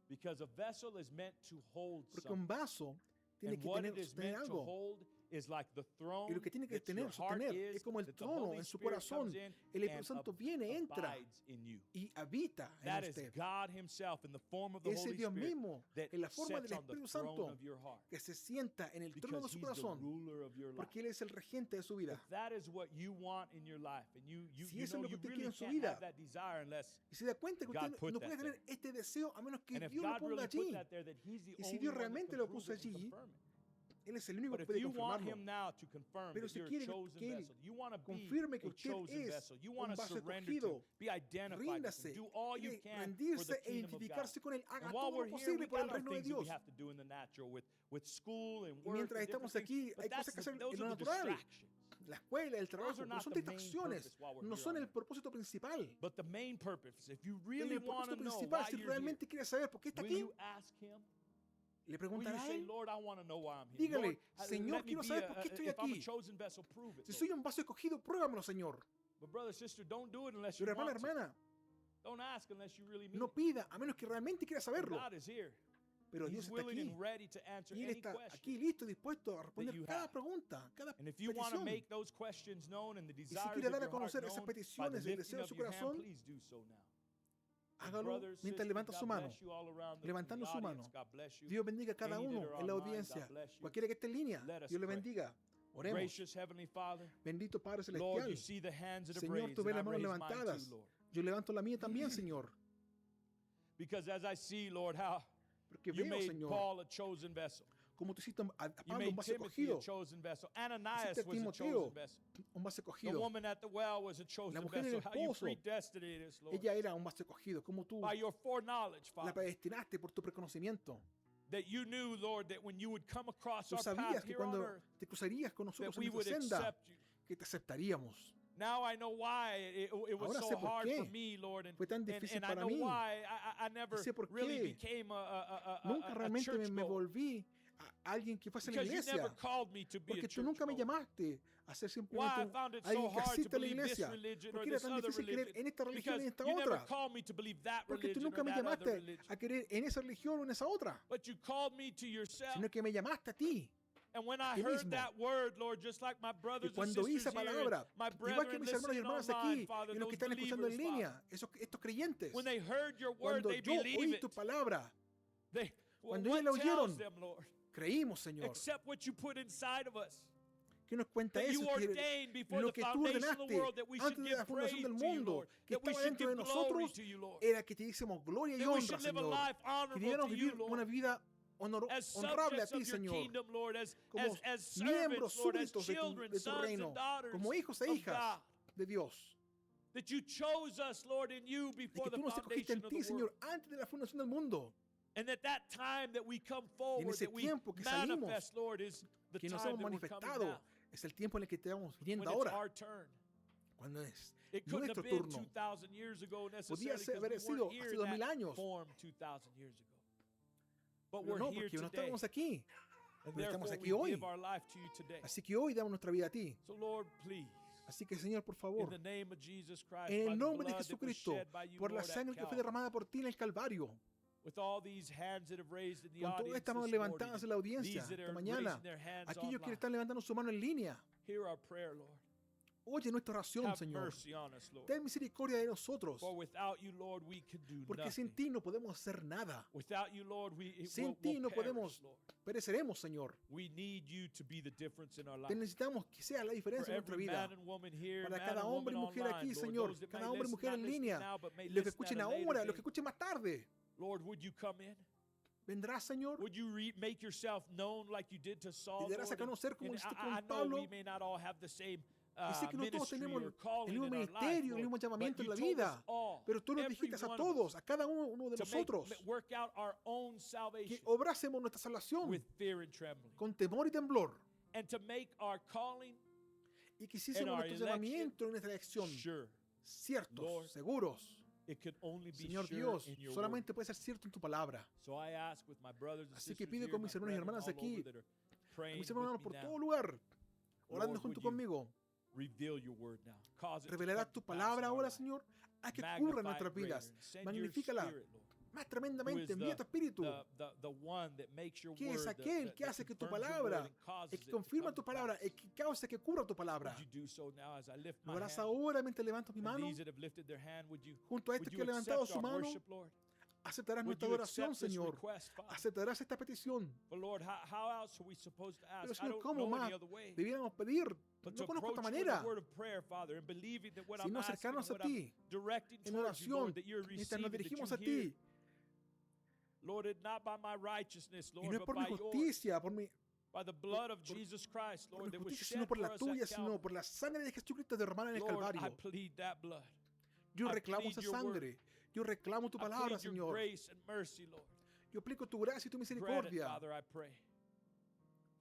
Because a vessel is meant to hold Porque something. un vaso tiene And que what tener, it is sostener meant to algo. hold is like the throne Y lo que tiene que that your tener, heart sostener, is, es como el that the trono Holy en su Spirit corazón. comes in El Espíritu and Santo viene, entra abides in you. y habita en That is usted. God Himself in the form of the Ese Holy Dios Spirit mismo, that en la forma sits del on the Espíritu throne Santo, of your heart que se sienta en el trono de because su He's the corazón, ruler of your life. porque Él es el regente de su vida. If that is what you want in your life, and you Si eso es know lo que you usted quiere really en su can't vida, have that desire unless, Y se da cuenta que God usted put no that puede tener there. este deseo a menos que and if Dios lo God ponga really put allí. that there, that He's the Y si only Dios one that realmente can lo prove puso it and allí, confirm it. Él es el único But que if puede you want confirmarlo. Him now to confirm Pero that si you're a quiere chosen que Él vessel, you want to be confirme que a usted chosen es vessel, you want un to vaso surrender escogido, to, be identified with ríndase, Him, do all you quiere can for rendirse the e kingdom of God. identificarse con Él. Haga And while todo we're lo here, we posible por el got our reino de things that we Dios. have to do in the natural with school and Y work mientras and different estamos things, aquí, but hay cosas que hacer those en lo are the natural. distractions. La escuela, el trabajo, Those are pero not son the main distracciones, purpose while we're no here son on el earth. propósito principal. But the main purpose, if you Pero really el want to propósito know principal, why si you're here, realmente quiere saber por qué está will aquí, you ask Him? le Will you preguntará a say, Él. Lord, I want to know why I'm here. Dígale, Lord, Señor, let me quiero be saber por qué estoy if I'm a aquí. chosen vessel, prove it. Si Lord. soy un vaso escogido, pruébamelo, Señor. But brother, sister, don't do it unless you Pero hermana, want to. hermana, Don't ask unless you really mean no it. pida a menos que realmente quiera saberlo. God is here. Pero Dios He's está willing aquí. and ready to answer Y Él any está question. aquí listo y dispuesto a you responder cada have. pregunta, cada And if you want to petición. make those questions known and the Y si desires quiere of dar a your heart conocer esas known by the peticiones, el lifting deseo de of su your hand, corazón, please do so now. hágalo Brothers, mientras sisters, levanta God su mano, bless you all around the levantando su mano. audience. God bless you. Dios bendiga a cada Any that uno are en la online, audiencia. God bless you. Cualquiera que esté en línea, Let us Dios le pray. bendiga. Oremos. Gracious Heavenly Father, Bendito Padre Lord, you Celestial. see the hands that are Señor, raised, tú ves and I las manos raise mine levantadas. too, Lord. Yo levanto la mía también, Señor. Because as I see, Lord, how Porque you veo, made Señor, Paul a chosen vessel. como tú hiciste a You Pablo un made vaso Timothy a escogido. chosen vessel. Ananias Hiciste a was a Timoteo chosen vessel. un vaso The escogido. woman at the well was a chosen mujer en vessel. el How you pozo, predestinated us, Lord. Ella era un vaso escogido. Como tú By your foreknowledge, la Father. predestinaste por tu preconocimiento. That you knew, Lord, that when you would come across Tú our path sabías que here on cuando earth, te cruzarías con that nosotros en we would nuestra senda, accept you. que te aceptaríamos. Now I know why it was Ahora so sé por hard qué for me, Lord, and, fue tan and, difícil and I para know mí. why I never sé por really qué. became Nunca a realmente church me goer. volví a alguien que fuese a la Because you iglesia. never called me to be a Porque tú church nunca me goer. llamaste a ser Why I simplemente found it so alguien que hard to asiste a la believe this iglesia. religion ¿Por or qué era this tan other difícil creer religion? en esta religión y Because en esta you never otra? called me to believe that Porque tú religion nunca or me that other llamaste religion. a creer en esa religión o en esa otra, But you called me to yourself. sino que me llamaste a ti. And when I ti heard mismo. that word, Lord, just like my Y brothers and cuando oí esa sisters here, and palabra, my igual que brethren mis hermanos y listening hermanas online, aquí Father, y los que those están escuchando en believers, línea, Father, estos creyentes, when they heard your word, cuando they yo believe oí it. tu palabra, They, cuando what ellos la tells oyeron, them, Lord, creímos, Señor. except what you put inside of us. ¿Qué nos cuenta That eso? you Que ordained before lo the que tú foundation of the ordenaste world that we should antes de give la fundación praise del to you, mundo, Lord. que That we estaba should dentro de give glory nosotros, to you, Lord. era que te diésemos gloria y That we honra, should live a Señor. life Que honorable debiéramos to vivir you, una Lord. vida As honrable a subjects ti, of your Señor. kingdom, Lord, as Como servants, miembros Lord, as súbditos children, de tu sons reino, and daughters como hijos e of hijas God. de Dios. That you chose us, Lord, in you De before que the tú nos escogiste foundation en of ti, the world. Señor, antes de la fundación del mundo. And that time that we come forward, ese that we tiempo que salimos, manifest, Lord, is the Que nos time hemos that we're coming manifestado. now. Es el tiempo en el que estamos When viviendo it's ahora. our turn. Cuando es It couldn't nuestro have been turno. 2,000 years ago Podía necessarily haber because we sido weren't here hace in 2000 that años. form 2,000 years ago. But Pero we're no, here porque no today. estábamos aquí. And pero estamos therefore aquí we hoy. give our life to you today. Así que hoy damos nuestra vida a ti. So Lord, please, Así que, Señor, por in favor, the name of Jesus Christ, en by el the nombre de blood that was Jesucristo, shed by you, por la Lord, at sangre que fue Calvary, derramada por ti en el Calvario, with all these hands that have raised in the con todas audience estas manos this levantadas morning, en la audiencia these that esta are mañana, raising their hands aquellos que online, están levantando su mano en línea, hear our prayer, Lord. oye nuestra oración, Have Señor. mercy on us, Lord. Ten misericordia de nosotros, For without you, Lord, we can do porque sin nothing. ti no podemos hacer nada. Without you, Lord, Sin we'll ti no perish, podemos, Lord. pereceremos, Señor. We need you to be the difference in our Te life. necesitamos que sea la For diferencia en nuestra every vida. man and woman here, Para man cada and hombre woman y mujer online, aquí, Lord, Señor. those that Cada may hombre y listen, mujer not en listening línea. now, but may Los que listen escuchen at a later ahora, los que date. escuchen más tarde. Lord, would you come in? ¿Vendrás, Señor? Would you make yourself known like you did to Saul? ¿Y darás a Lord? conocer como And hiciste I con know Pablo? we may not all have the same Y sé que no todos ministry tenemos or el calling mismo in our life, ministerio, el Lord, mismo llamamiento but en la you told vida. us all, Pero tú nos every dijiste a one of todos, us, a cada uno de to nosotros, work out our own que salvation obrásemos nuestra salvación with fear and trembling, con temor y temblor. and to make our calling Y que hiciésemos our nuestro llamamiento y nuestra elección sure. ciertos, Lord, seguros. It could only be Señor sure Dios, in your word. solamente puede ser cierto en tu palabra. So I ask with my brothers and Así que sisters pido here, con my mis hermanos y brethren hermanas all aquí, over that are praying Mis hermanos with por me todo now, lugar, orando Lord, junto would you conmigo. reveal your word now. Cause it to Revelarás come tu to pass in palabra our ahora, life. Señor. Haz que Magnify ocurra en it nuestras greater, vidas. and send your Magnifícala spirit, Lord. más Who tremendamente. is Envía tu espíritu. the one that makes your Que es word, aquel que hace que tu confirms your word palabra, and causes el it que to confirma come tu to palabra, pass. el que causa que ocurra tu palabra. Would you do so now as I lift Lo my harás hand? ahora mientras levanto mi And mano. these that have lifted their hand, would you Junto a estos que han accept levantado su our mano, worship, Lord? aceptarás Would nuestra you adoración, accept this Señor. request, Father? Aceptarás esta petición. But Lord, how else are we supposed to ask? Pero, I Señor, don't ¿cómo know más any other way. debiéramos pedir? But No to conozco otra approach you with manera. a word of prayer, Father, and believing that what I'm Sino asking and acercarnos a what I'm ti directing en towards you, oración Lord, that you're mientras nos receiving, that dirigimos you a hear. ti. Lord, it not by my righteousness, Y Lord, no es but por by mi yours, justicia, por mi by the blood of Jesus Christ, por Lord, mi that was justicia, sino shed por for la us tuya, at sino Calvary. por la sangre de Jesucristo derramada en el Lord, I Calvario. plead that blood. Yo I reclamo plead esa your word. sangre. Yo reclamo tu I palabra, plead your Señor. grace and mercy, Lord. Yo aplico tu gracia y tu Grant it, misericordia. Father, I pray.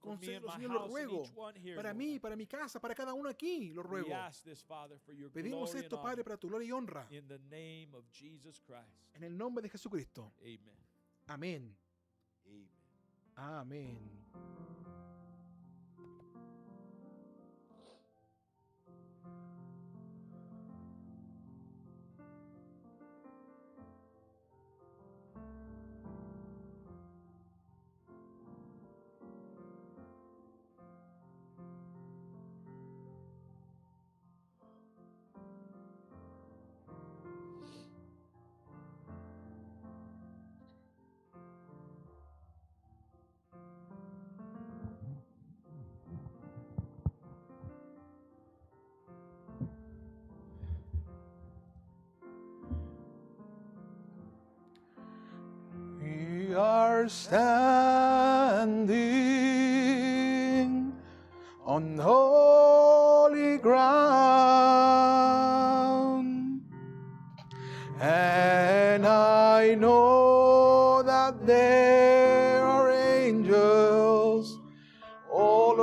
For me and Concédelo, my Señor, lo house and ruego. each one here, Para Lord. mí, para mi casa, para cada uno aquí, lo We ruego. ask this, Father, for your Pedimos glory and esto, Padre, honor. para tu gloria y honra. In the name of Jesus Christ. En el nombre de Jesucristo. Amen. Amén. Amen. Amén. We are standing on holy ground, and I know that there are angels all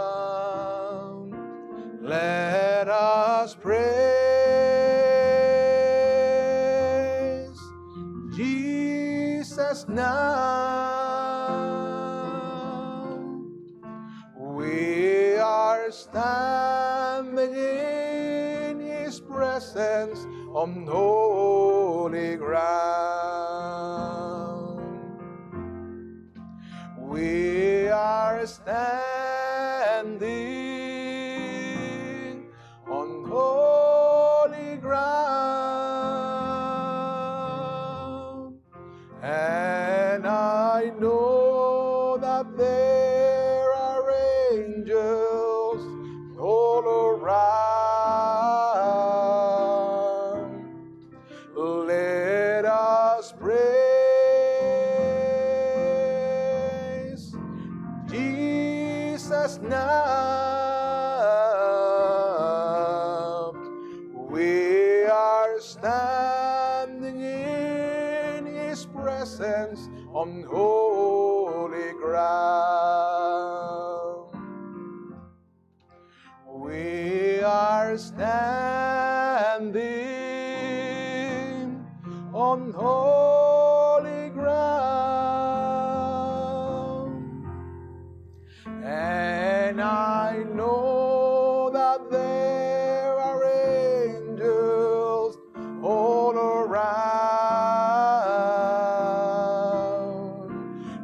around. Let us praise Jesus Jesus now. We are standing in His presence on holy ground. We are standing on holy ground, and I know that there are angels all around. Let us praise Jesus now. We are standing in His presence on holy ground. We are standing on holy ground, and I know that there are angels all around.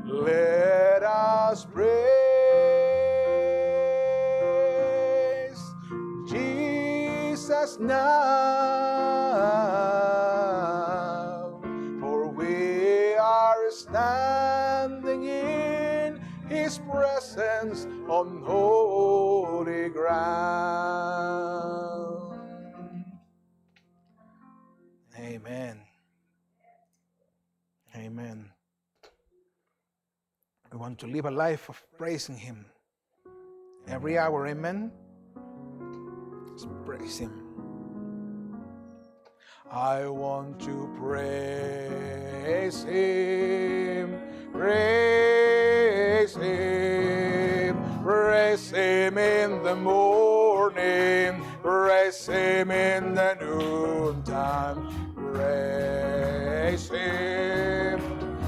Let us praise Jesus now, for we are standing in His presence on holy ground. Amen. Amen. We want to live a life of praising Him every hour. Amen. Let's praise Him. I want to praise Him, praise Him, praise Him in the morning, praise Him in the noontime, praise Him,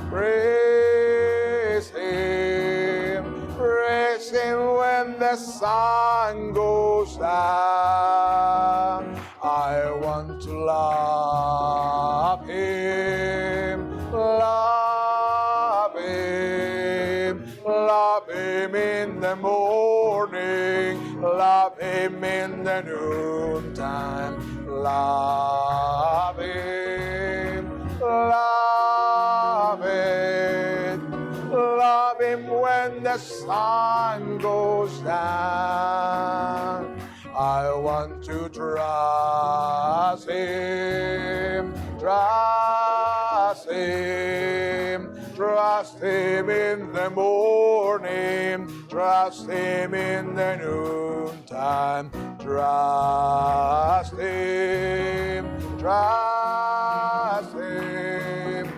praise Him, praise Him when the sun goes down. I want to love Him, love Him, love Him in the morning, love Him in the noontime, love Him, love Him, love Him when the sun goes down. I want to trust Him, trust Him, trust Him in the morning, trust Him in the noontime, trust Him, trust Him,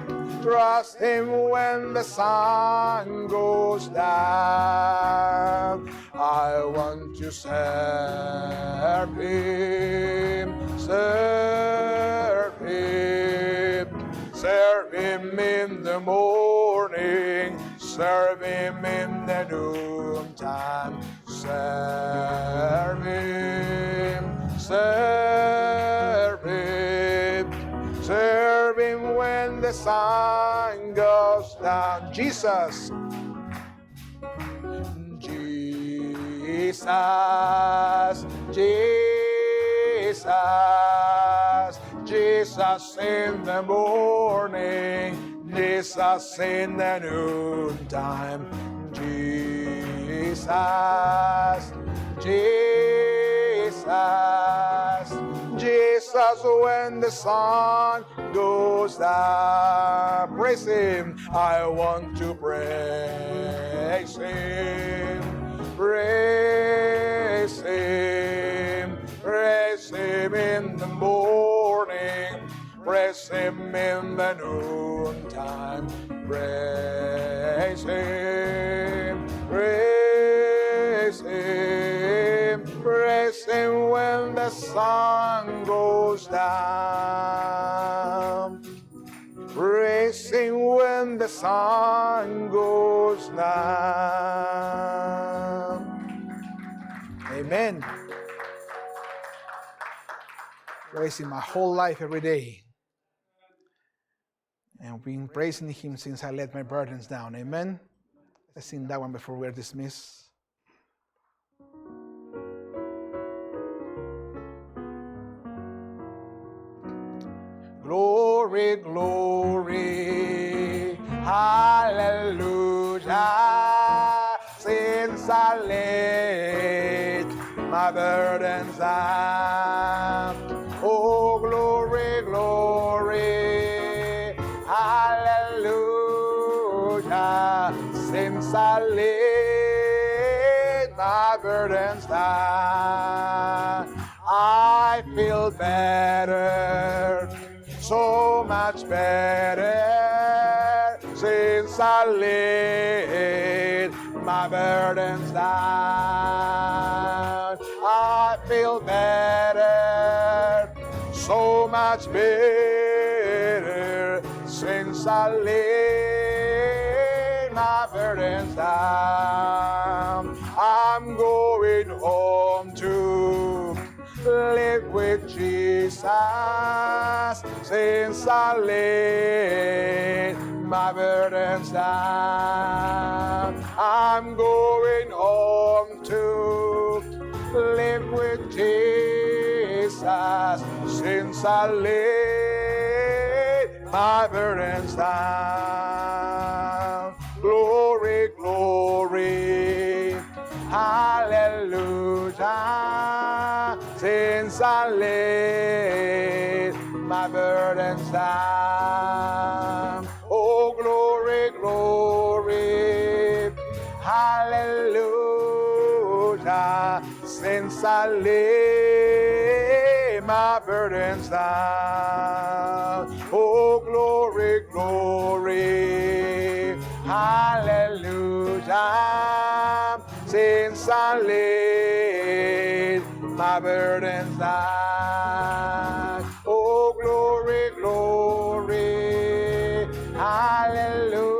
trust Him when the sun goes down. I want to serve Him, serve Him, serve Him in the morning, serve Him in the noontime, serve Him, serve Him, serve Him when the sun goes down. Jesus, Jesus, Jesus, Jesus in the morning, Jesus in the noontime, Jesus, Jesus, Jesus when the sun goes down. Praise Him. I want to praise Him, praise Him, praise Him in the morning, praise Him in the noontime, praise Him, praise Him, praise Him when the sun goes down, praise Him when the sun sun goes down. Amen. Praising my whole life every day. And been praising Him since I let my burdens down. Amen. Let's sing that one before we are dismissed. Glory, glory, hallelujah, since I laid my burdens down. Oh, glory, glory, hallelujah, since I laid my burdens down. I feel better, so much better, since I laid my burdens down. I feel better, so much better, since I laid my burdens down. I'm going home to live with Jesus, since I laid my burdens down. I'm going home to live with Jesus, since I laid my burdens down. Glory, glory, hallelujah, since I laid my burdens down. Oh, glory, glory, hallelujah, since I laid my burdens down. Oh, glory, glory, hallelujah, since I laid my burdens down. Oh, glory, glory, hallelujah,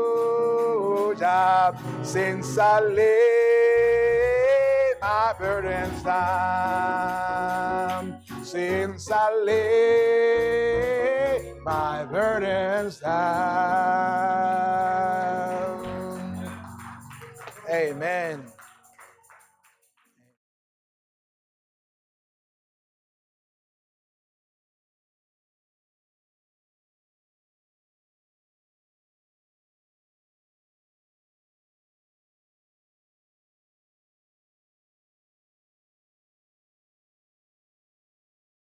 since I laid my burdens down. Since I laid my burdens down. Amen.